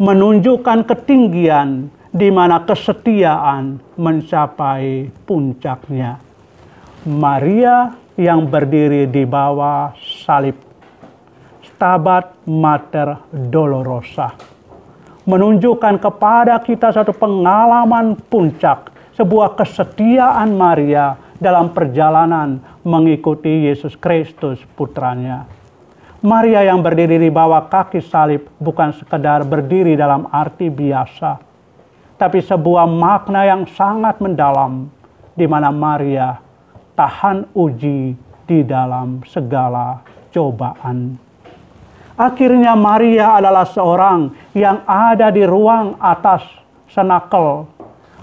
Speaker 4: menunjukkan ketinggian di mana kesetiaan mencapai puncaknya. Maria yang berdiri di bawah salib, Stabat Mater Dolorosa, menunjukkan kepada kita satu pengalaman puncak, sebuah kesetiaan Maria dalam perjalanan mengikuti Yesus Kristus putranya. Maria yang berdiri di bawah kaki salib bukan sekedar berdiri dalam arti biasa, tapi sebuah makna yang sangat mendalam, di mana Maria tahan uji di dalam segala cobaan. Akhirnya Maria adalah seorang yang ada di ruang atas senakel,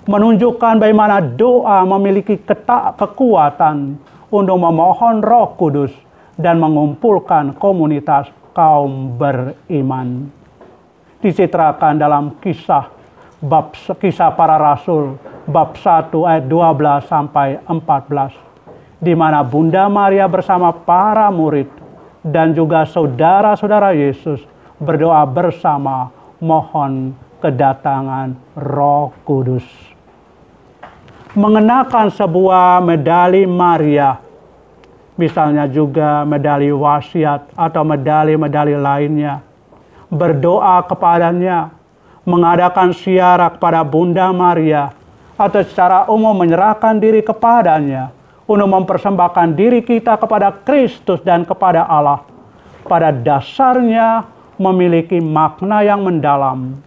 Speaker 4: menunjukkan bagaimana doa memiliki kekuatan untuk memohon Roh Kudus dan mengumpulkan komunitas kaum beriman. Dicitrakan dalam kisah para rasul bab 1 ayat 12 sampai 14, di mana Bunda Maria bersama para murid dan juga saudara-saudara Yesus berdoa bersama mohon kedatangan Roh Kudus. Mengenakan sebuah medali Maria, misalnya juga medali wasiat atau medali-medali lainnya, berdoa kepadanya, mengadakan ziarah kepada Bunda Maria, atau secara umum menyerahkan diri kepadanya untuk mempersembahkan diri kita kepada Kristus dan kepada Allah, pada dasarnya memiliki makna yang mendalam,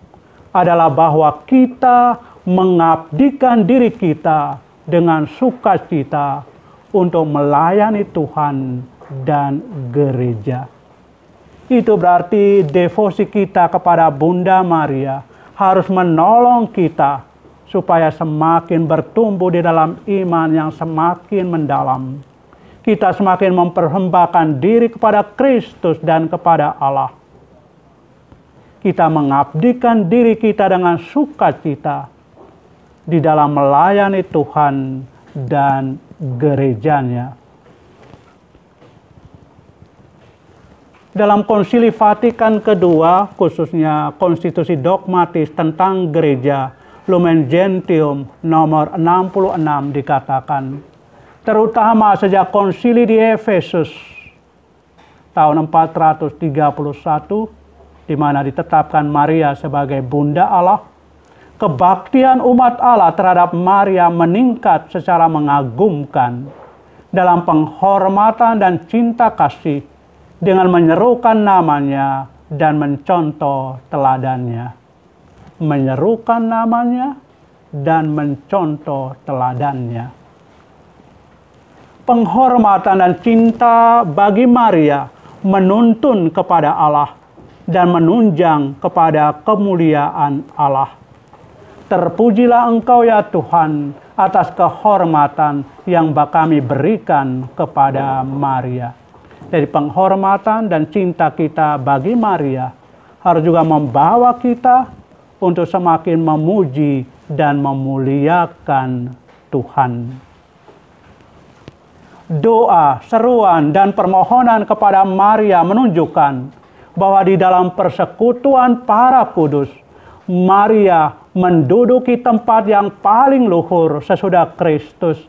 Speaker 4: adalah bahwa kita mengabdikan diri kita dengan sukacita untuk melayani Tuhan dan gereja. Itu berarti devosi kita kepada Bunda Maria harus menolong kita supaya semakin bertumbuh di dalam iman yang semakin mendalam. Kita semakin mempersembahkan diri kepada Kristus dan kepada Allah. Kita mengabdikan diri kita dengan sukacita di dalam melayani Tuhan dan gerejanya. Dalam Konsili Vatikan kedua, khususnya konstitusi dogmatis tentang gereja, Lumen Gentium nomor 66 dikatakan, terutama sejak konsili di Efesus tahun 431, di mana ditetapkan Maria sebagai Bunda Allah, kebaktian umat Allah terhadap Maria meningkat secara mengagumkan dalam penghormatan dan cinta kasih dengan menyerukan namanya dan mencontoh teladannya. Menyerukan namanya dan mencontoh teladannya. Penghormatan dan cinta bagi Maria menuntun kepada Allah dan menunjang kepada kemuliaan Allah. Terpujilah Engkau ya Tuhan atas kehormatan yang kami berikan kepada Maria. Dari penghormatan dan cinta kita bagi Maria harus juga membawa kita untuk semakin memuji dan memuliakan Tuhan. Doa, seruan, dan permohonan kepada Maria menunjukkan bahwa di dalam persekutuan para kudus, Maria menduduki tempat yang paling luhur sesudah Kristus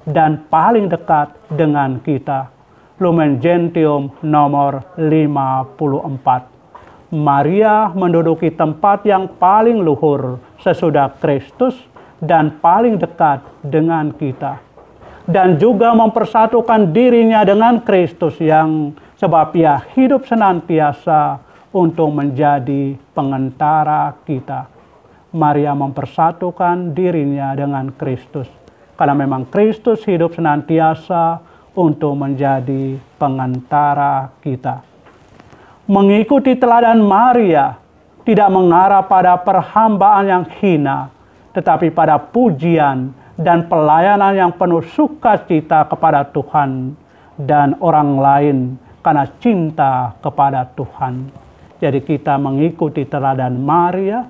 Speaker 4: dan paling dekat dengan kita. Lumen Gentium nomor 54. Maria menduduki tempat yang paling luhur sesudah Kristus dan paling dekat dengan kita. Dan juga mempersatukan dirinya dengan Kristus yang sebab ia hidup senantiasa untuk menjadi pengantara kita. Maria mempersatukan dirinya dengan Kristus. Karena memang Kristus hidup senantiasa untuk menjadi pengantara kita. Mengikuti teladan Maria tidak mengarah pada perhambaan yang hina, tetapi pada pujian dan pelayanan yang penuh sukacita kepada Tuhan dan orang lain karena cinta kepada Tuhan. Jadi kita mengikuti teladan Maria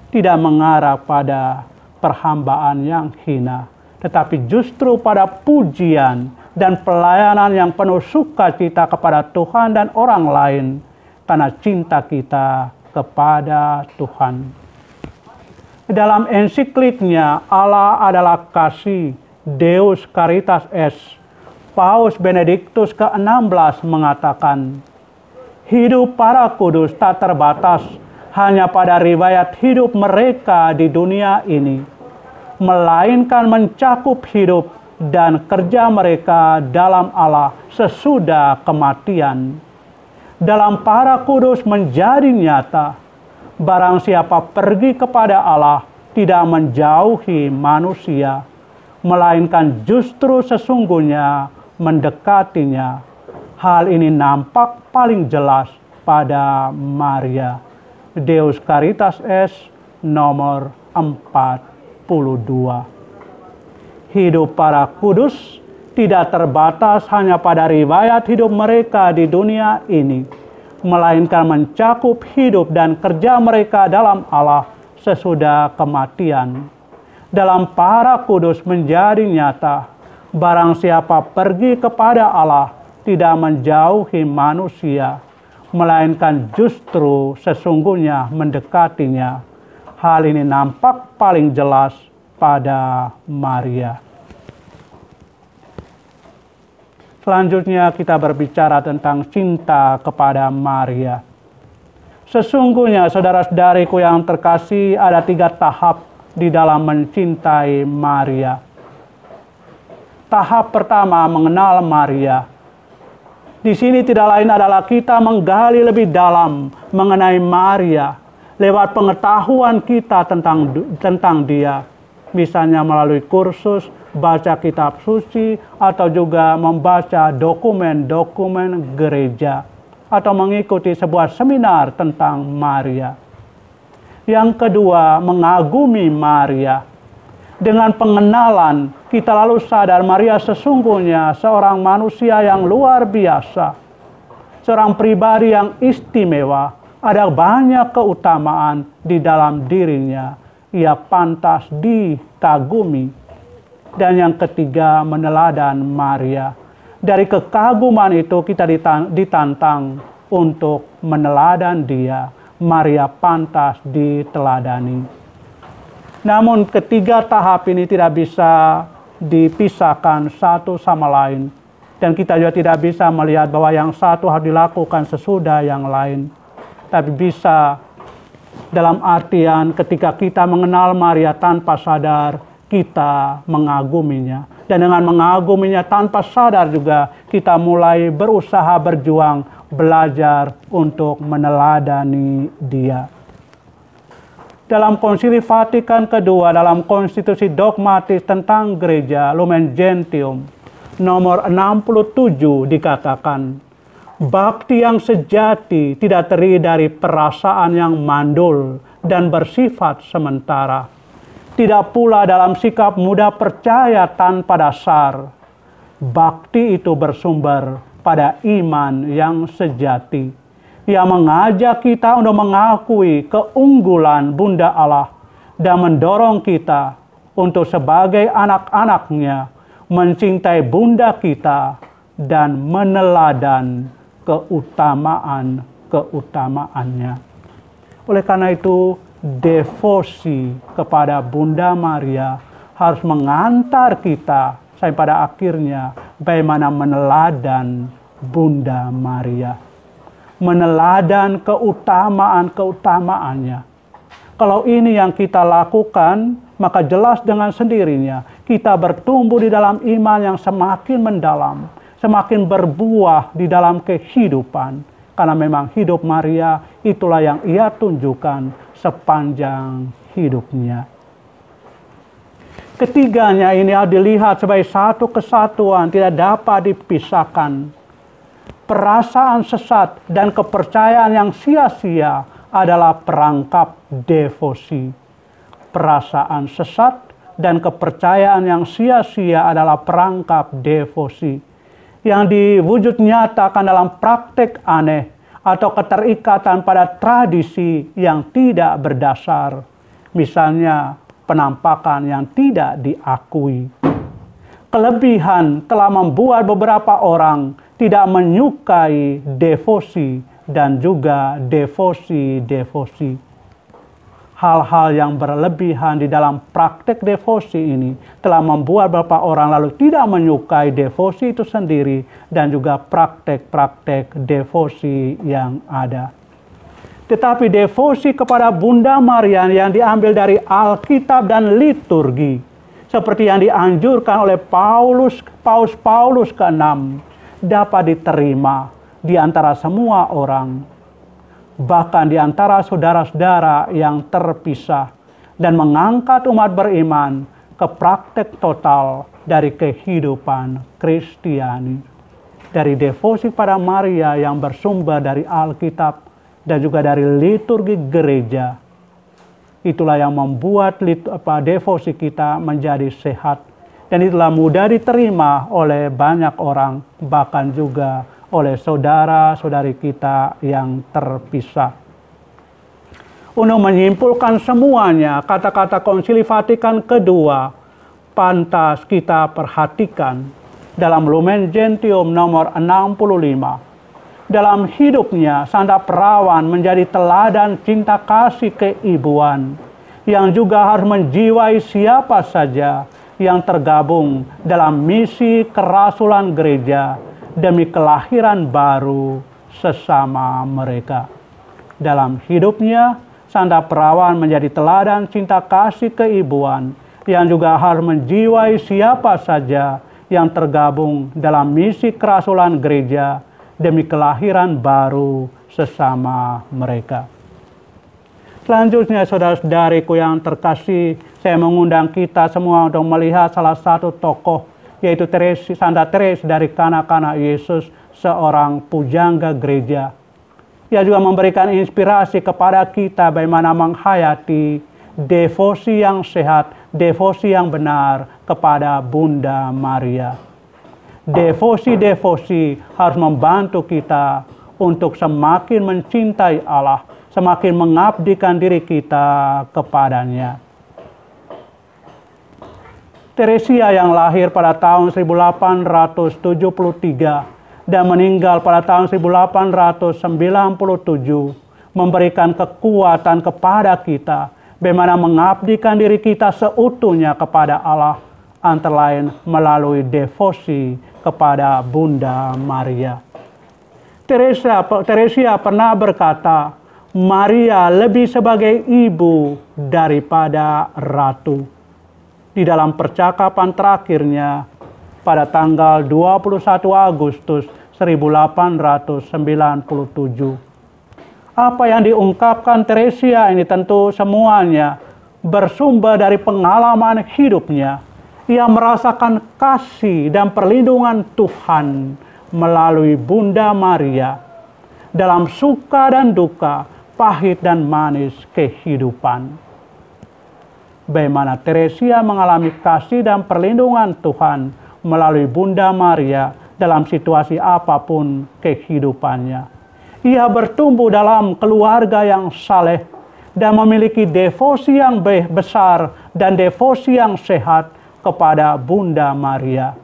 Speaker 4: tidak mengarah pada perhambaan yang hina, tetapi justru pada pujian dan pelayanan yang penuh sukacita kepada Tuhan dan orang lain karena cinta kita kepada Tuhan. Dalam ensikliknya Allah adalah kasih, Deus Caritas Est, Paus Benediktus ke-16 mengatakan, hidup para kudus tak terbatas hanya pada riwayat hidup mereka di dunia ini, melainkan mencakup hidup dan kerja mereka dalam Allah sesudah kematian. Dalam para kudus menjadi nyata, barang siapa pergi kepada Allah tidak menjauhi manusia, melainkan justru sesungguhnya mendekatinya. Hal ini nampak paling jelas pada Maria. Deus Caritas Est nomor 42. Hidup para kudus tidak terbatas hanya pada riwayat hidup mereka di dunia ini, melainkan mencakup hidup dan kerja mereka dalam Allah sesudah kematian. Dalam para kudus menjadi nyata, barang siapa pergi kepada Allah tidak menjauhi manusia, melainkan justru sesungguhnya mendekatinya. Hal ini nampak paling jelas pada Maria. Selanjutnya kita berbicara tentang cinta kepada Maria. Sesungguhnya saudara-saudariku yang terkasih, ada 3 tahap di dalam mencintai Maria. Tahap pertama, mengenal Maria. Di sini tidak lain adalah kita menggali lebih dalam mengenai Maria lewat pengetahuan kita tentang dia. Misalnya melalui kursus, baca kitab suci, atau juga membaca dokumen-dokumen gereja, atau mengikuti sebuah seminar tentang Maria. Yang kedua, mengagumi Maria. Dengan pengenalan, kita lalu sadar Maria sesungguhnya seorang manusia yang luar biasa, seorang pribadi yang istimewa, ada banyak keutamaan di dalam dirinya. Ia pantas dikagumi. Dan yang ketiga, meneladan Maria. Dari kekaguman itu kita ditantang untuk meneladan dia. Maria pantas diteladani. Namun ketiga tahap ini tidak bisa dipisahkan satu sama lain. Dan kita juga tidak bisa melihat bahwa yang satu harus dilakukan sesudah yang lain. Tapi bisa dalam artian ketika kita mengenal Maria tanpa sadar, kita mengaguminya. Dan dengan mengaguminya tanpa sadar juga kita mulai berusaha berjuang, belajar untuk meneladani dia. Dalam Konsili Vatikan kedua, dalam konstitusi dogmatis tentang gereja Lumen Gentium nomor 67 dikatakan, bakti yang sejati tidak terdiri dari perasaan yang mandul dan bersifat sementara. Tidak pula dalam sikap mudah percaya tanpa dasar. Bakti itu bersumber pada iman yang sejati, yang mengajak kita untuk mengakui keunggulan Bunda Allah dan mendorong kita untuk sebagai anak-anaknya mencintai Bunda kita dan meneladan keutamaan-keutamaannya. Oleh karena itu, devosi kepada Bunda Maria harus mengantar kita sampai pada akhirnya bagaimana meneladan Bunda Maria. Meneladan keutamaan-keutamaannya. Kalau ini yang kita lakukan, maka jelas dengan sendirinya kita bertumbuh di dalam iman yang semakin mendalam, semakin berbuah di dalam kehidupan. Karena memang hidup Maria itulah yang ia tunjukkan sepanjang hidupnya. Ketiganya ini dilihat sebagai satu kesatuan, tidak dapat dipisahkan. Perasaan sesat dan kepercayaan yang sia-sia adalah perangkap devosi. Perasaan sesat dan kepercayaan yang sia-sia adalah perangkap devosi yang diwujud nyatakan dalam praktek aneh atau keterikatan pada tradisi yang tidak berdasar. Misalnya penampakan yang tidak diakui. Kelebihan telah membuat beberapa orang tidak menyukai devosi dan juga devosi-devosi. Hal-hal yang berlebihan di dalam praktek devosi ini telah membuat beberapa orang lalu tidak menyukai devosi itu sendiri dan juga praktek-praktek devosi yang ada. Tetapi devosi kepada Bunda Maria yang diambil dari Alkitab dan liturgi, seperti yang dianjurkan oleh Paus Paulus ke-6, dapat diterima di antara semua orang, bahkan di antara saudara-saudara yang terpisah, dan mengangkat umat beriman ke praktek total dari kehidupan Kristiani. Dari devosi pada Maria yang bersumber dari Alkitab dan juga dari liturgi gereja. Itulah yang membuat devosi kita menjadi sehat. Dan itulah mudah diterima oleh banyak orang, bahkan juga oleh saudara-saudari kita yang terpisah. Untuk menyimpulkan semuanya, kata-kata Konsili Vatikan kedua pantas kita perhatikan dalam Lumen Gentium nomor 65. Dalam hidupnya, Santa Perawan menjadi teladan cinta kasih keibuan yang juga harus menjiwai siapa saja yang tergabung dalam misi kerasulan gereja demi kelahiran baru sesama mereka. Dalam hidupnya, Santa Perawan menjadi teladan cinta kasih keibuan yang juga harus menjiwai siapa saja yang tergabung dalam misi kerasulan gereja demi kelahiran baru sesama mereka. Selanjutnya, saudara-saudariku yang terkasih, saya mengundang kita semua untuk melihat salah satu tokoh, yaitu Santa Teresa dari Kanak-Kanak Yesus, seorang pujangga gereja. Ia juga memberikan inspirasi kepada kita bagaimana menghayati devosi yang sehat, devosi yang benar kepada Bunda Maria. Devosi-devosi harus membantu kita untuk semakin mencintai Allah, semakin mengabdikan diri kita kepadanya. Teresia yang lahir pada tahun 1873 dan meninggal pada tahun 1897 memberikan kekuatan kepada kita bagaimana mengabdikan diri kita seutuhnya kepada Allah, antara lain melalui devosi kepada Bunda Maria. Teresia pernah berkata, Maria lebih sebagai ibu daripada ratu. Di dalam percakapan terakhirnya pada tanggal 21 Agustus 1897. Apa yang diungkapkan Teresia ini tentu semuanya bersumber dari pengalaman hidupnya. Ia merasakan kasih dan perlindungan Tuhan melalui Bunda Maria dalam suka dan duka, pahit dan manis kehidupan. Bagaimana Teresia mengalami kasih dan perlindungan Tuhan melalui Bunda Maria dalam situasi apapun kehidupannya. Ia bertumbuh dalam keluarga yang saleh dan memiliki devosi yang besar dan devosi yang sehat kepada Bunda Maria.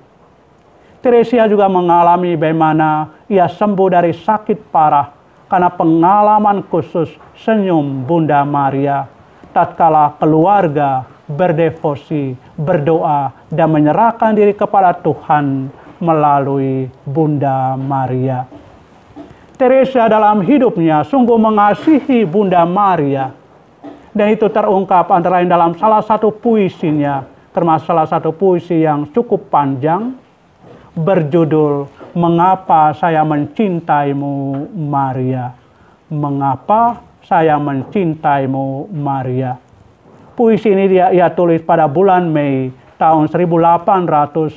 Speaker 4: Teresia juga mengalami bagaimana ia sembuh dari sakit parah karena pengalaman khusus senyum Bunda Maria tatkala keluarga berdevosi, berdoa, dan menyerahkan diri kepada Tuhan melalui Bunda Maria. Teresa dalam hidupnya sungguh mengasihi Bunda Maria, dan itu terungkap antara lain dalam salah satu puisinya, termasuk salah satu puisi yang cukup panjang, berjudul "Mengapa Saya Mencintaimu, Maria?" Mengapa saya mencintaimu, Maria? Puisi ini ia tulis pada bulan Mei tahun 1897.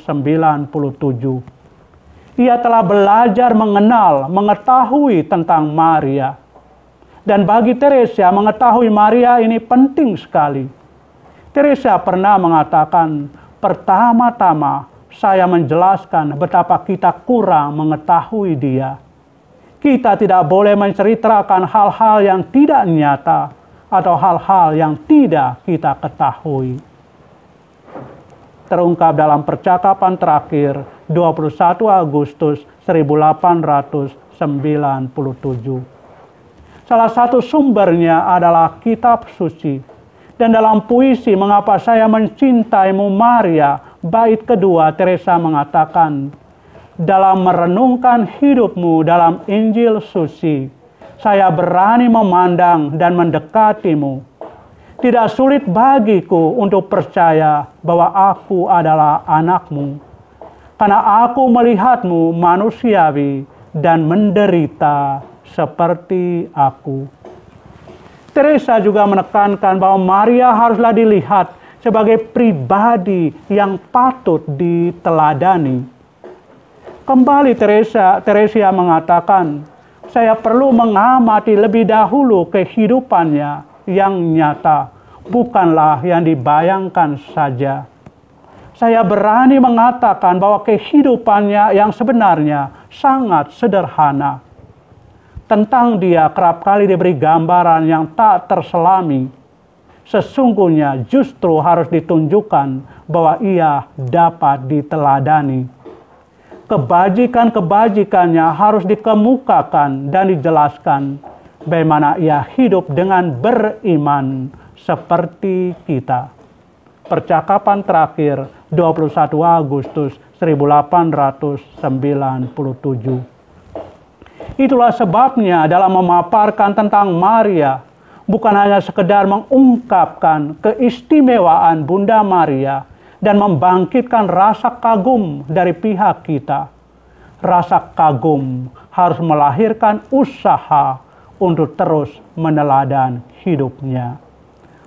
Speaker 4: Ia telah belajar mengenal, mengetahui tentang Maria. Dan bagi Teresa, mengetahui Maria ini penting sekali. Teresa pernah mengatakan, pertama-tama saya menjelaskan betapa kita kurang mengetahui dia. Kita tidak boleh menceritakan hal-hal yang tidak nyata atau hal-hal yang tidak kita ketahui. Terungkap dalam percakapan terakhir 21 Agustus 1897. Salah satu sumbernya adalah kitab suci. Dan dalam puisi "Mengapa Saya Mencintaimu, Maria", bait kedua, Teresa mengatakan, dalam merenungkan hidupmu dalam Injil suci, saya berani memandang dan mendekatimu. Tidak sulit bagiku untuk percaya bahwa aku adalah anakmu, karena aku melihatmu manusiawi dan menderita seperti aku. Teresa juga menekankan bahwa Maria haruslah dilihat sebagai pribadi yang patut diteladani. Kembali Teresa mengatakan, saya perlu mengamati lebih dahulu kehidupannya yang nyata, bukanlah yang dibayangkan saja. Saya berani mengatakan bahwa kehidupannya yang sebenarnya sangat sederhana. Tentang dia kerap kali diberi gambaran yang tak terselami. Sesungguhnya justru harus ditunjukkan bahwa ia dapat diteladani. Kebajikan-kebajikannya harus dikemukakan dan dijelaskan bagaimana ia hidup dengan beriman seperti kita. Percakapan terakhir 21 Agustus 1897. Itulah sebabnya dalam memaparkan tentang Maria, bukan hanya sekedar mengungkapkan keistimewaan Bunda Maria dan membangkitkan rasa kagum dari pihak kita. Rasa kagum harus melahirkan usaha untuk terus meneladan hidupnya.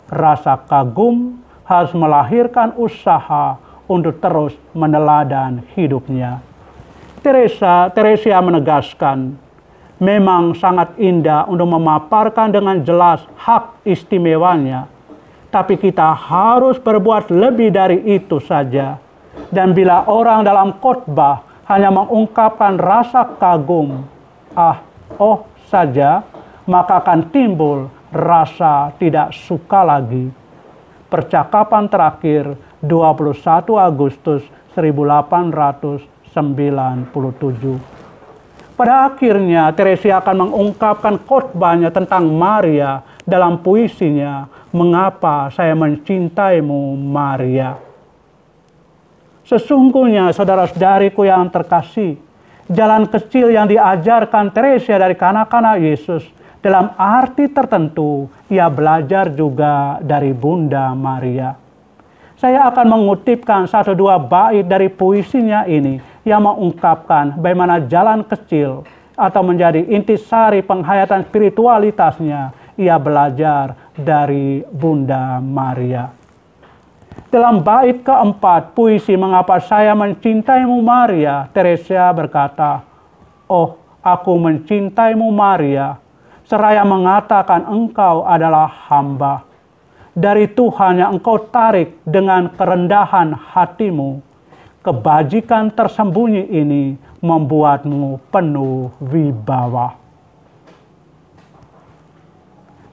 Speaker 4: Rasa kagum harus melahirkan usaha untuk terus meneladan hidupnya. Teresa menegaskan, memang sangat indah untuk memaparkan dengan jelas hak istimewanya, tapi kita harus berbuat lebih dari itu saja. Dan bila orang dalam khotbah hanya mengungkapkan rasa kagum, saja, maka akan timbul rasa tidak suka lagi. Percakapan terakhir 21 Agustus 1897. Pada akhirnya Teresa akan mengungkapkan khotbahnya tentang Maria dalam puisinya "Mengapa Saya Mencintaimu, Maria". Sesungguhnya saudara-saudariku yang terkasih, jalan kecil yang diajarkan Teresa dari kanak-kanak Yesus dalam arti tertentu ia belajar juga dari Bunda Maria. Saya akan mengutipkan 1-2 bait dari puisinya ini yang mengungkapkan bagaimana jalan kecil atau menjadi intisari penghayatan spiritualitasnya ia belajar dari Bunda Maria. Dalam bait keempat puisi "Mengapa Saya Mencintaimu, Maria", Teresa berkata, "Oh, aku mencintaimu, Maria, seraya mengatakan engkau adalah hamba. Dari Tuhan yang engkau tarik dengan kerendahan hatimu, kebajikan tersembunyi ini membuatmu penuh wibawa."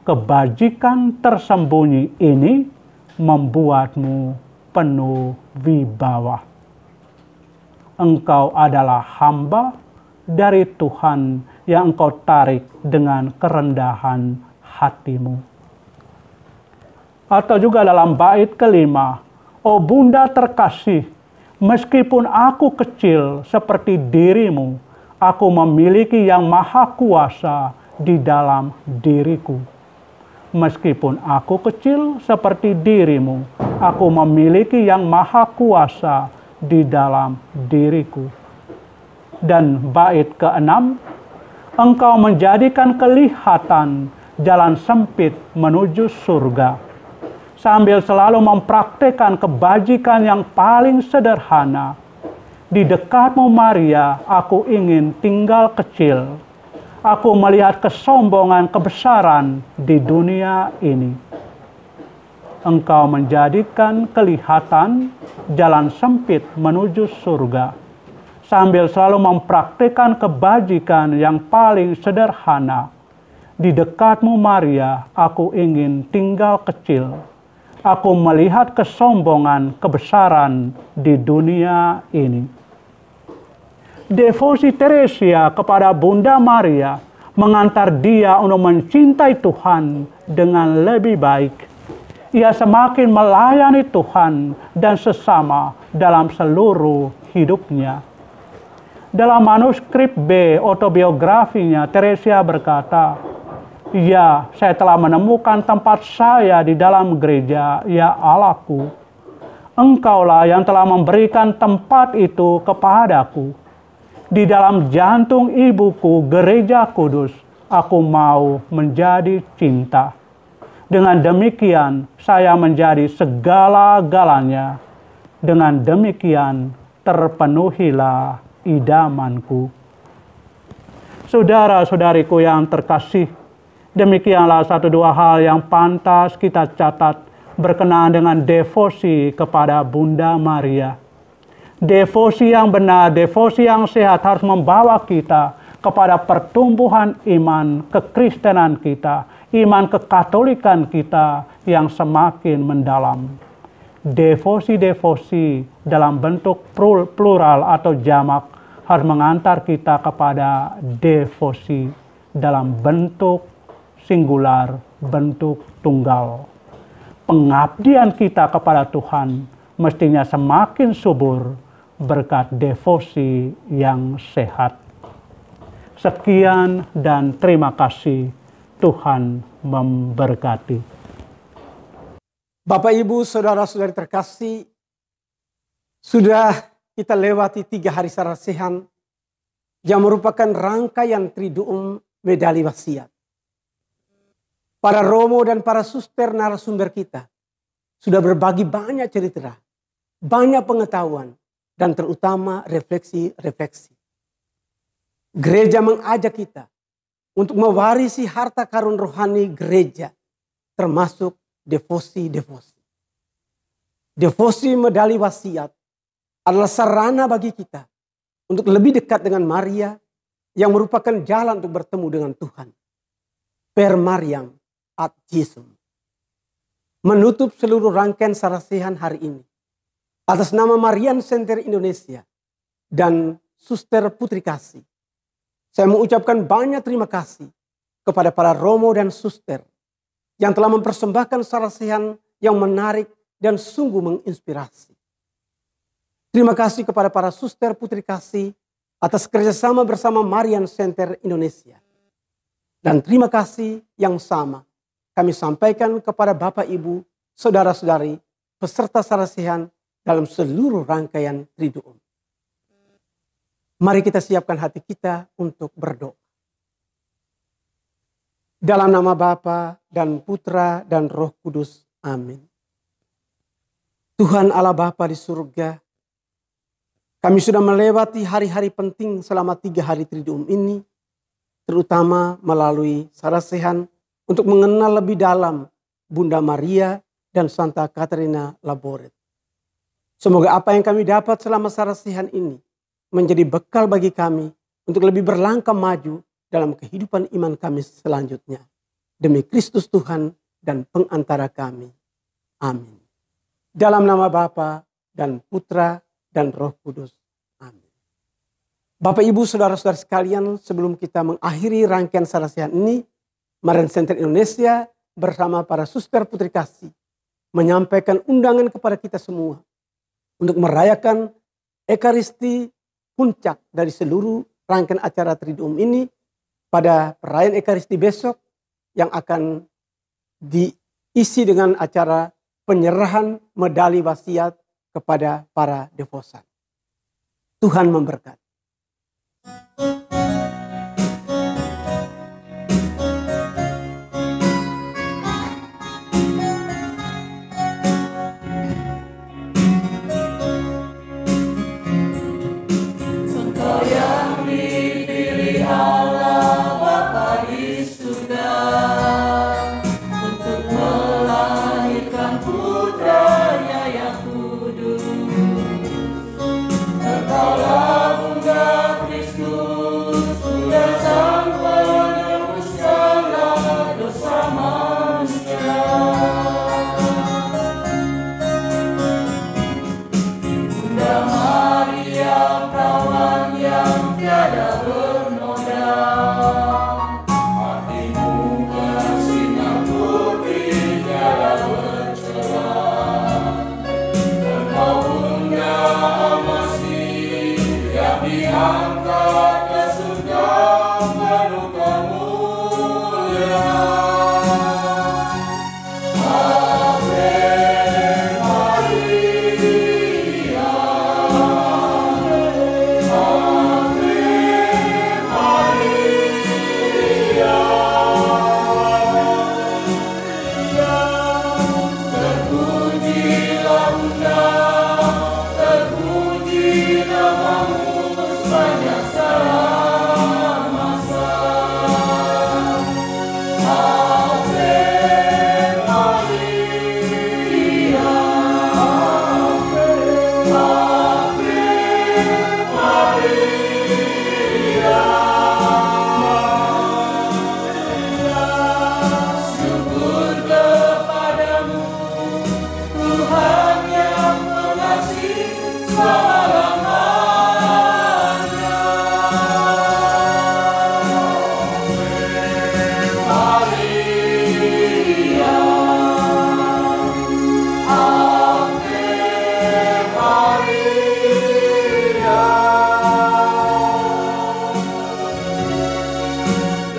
Speaker 4: Kebajikan tersembunyi ini membuatmu penuh wibawa. Engkau adalah hamba dari Tuhan yang engkau tarik dengan kerendahan hatimu. atau juga dalam bait kelima, "O Bunda terkasih, meskipun aku kecil seperti dirimu, aku memiliki yang maha kuasa di dalam diriku." Meskipun aku kecil seperti dirimu, aku memiliki yang maha kuasa di dalam diriku. Dan bait keenam, "Engkau menjadikan kelihatan jalan sempit menuju surga." Sambil selalu mempraktikkan kebajikan yang paling sederhana, di dekatmu Maria, aku ingin tinggal kecil. Aku melihat kesombongan kebesaran di dunia ini. Engkau menjadikan kelihatan jalan sempit menuju surga. Sambil selalu mempraktikkan kebajikan yang paling sederhana. Di dekatmu Maria, aku ingin tinggal kecil. Aku melihat kesombongan kebesaran di dunia ini. Devosi Teresia kepada Bunda Maria mengantar dia untuk mencintai Tuhan dengan lebih baik. Ia semakin melayani Tuhan dan sesama dalam seluruh hidupnya. Dalam manuskrip B autobiografinya, Teresia berkata, "Ya, saya telah menemukan tempat saya di dalam gereja, ya Allahku. Engkaulah yang telah memberikan tempat itu kepadaku. Di dalam jantung ibuku, gereja kudus, aku mau menjadi cinta. Dengan demikian, saya menjadi segala-galanya. Dengan demikian, terpenuhilah idamanku." Saudara-saudariku yang terkasih, demikianlah satu dua hal yang pantas kita catat berkenaan dengan devosi kepada Bunda Maria. Devosi yang benar, devosi yang sehat harus membawa kita kepada pertumbuhan iman kekristenan kita, iman kekatolikan kita yang semakin mendalam. Devosi-devosi dalam bentuk plural atau jamak harus mengantar kita kepada devosi dalam bentuk singular, bentuk tunggal. Pengabdian kita kepada Tuhan mestinya semakin subur berkat devosi yang sehat. Sekian dan terima kasih. Tuhan memberkati.
Speaker 1: Bapak, Ibu, saudara-saudari terkasih, sudah kita lewati 3 hari sarasihan yang merupakan rangkaian Triduum Medali Wasiat. Para romo dan para suster narasumber kita sudah berbagi banyak cerita, banyak pengetahuan, dan terutama refleksi-refleksi. Gereja mengajak kita untuk mewarisi harta karun rohani gereja, termasuk devosi-devosi. Devosi medali wasiat adalah sarana bagi kita untuk lebih dekat dengan Maria yang merupakan jalan untuk bertemu dengan Tuhan. Per Mariam ad Jesum. Menutup seluruh rangkaian sarasihan hari ini, atas nama Marian Center Indonesia dan Suster Putri Kasih, saya mengucapkan banyak terima kasih kepada para romo dan suster yang telah mempersembahkan sarasihan yang menarik dan sungguh menginspirasi. Terima kasih kepada para suster Putri Kasih atas kerjasama bersama Marian Center Indonesia. Dan terima kasih yang sama kami sampaikan kepada Bapak, Ibu, saudara-saudari, peserta sarasihan dalam seluruh rangkaian Triduum. Mari kita siapkan hati kita untuk berdoa. Dalam nama Bapa dan Putra dan Roh Kudus. Amin. Tuhan Allah Bapa di surga, kami sudah melewati hari-hari penting selama 3 hari Triduum ini, terutama melalui sarasihan untuk mengenal lebih dalam Bunda Maria dan Santa Caterina Laboret. Semoga apa yang kami dapat selama sarasihan ini menjadi bekal bagi kami untuk lebih berlangkah maju dalam kehidupan iman kami selanjutnya. Demi Kristus Tuhan dan pengantara kami. Amin. Dalam nama Bapa dan Putra dan Roh Kudus. Amin. Bapak, Ibu, saudara-saudara sekalian, sebelum kita mengakhiri rangkaian sarasihan ini, Marian Center Indonesia bersama para suster Putri Kasih menyampaikan undangan kepada kita semua untuk merayakan Ekaristi puncak dari seluruh rangkaian acara Triduum ini pada perayaan Ekaristi besok yang akan diisi dengan acara penyerahan medali wasiat kepada para devosan. Tuhan memberkati.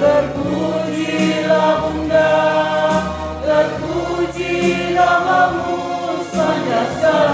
Speaker 5: Terpujilah Bunda, terpuji namamu sepanjang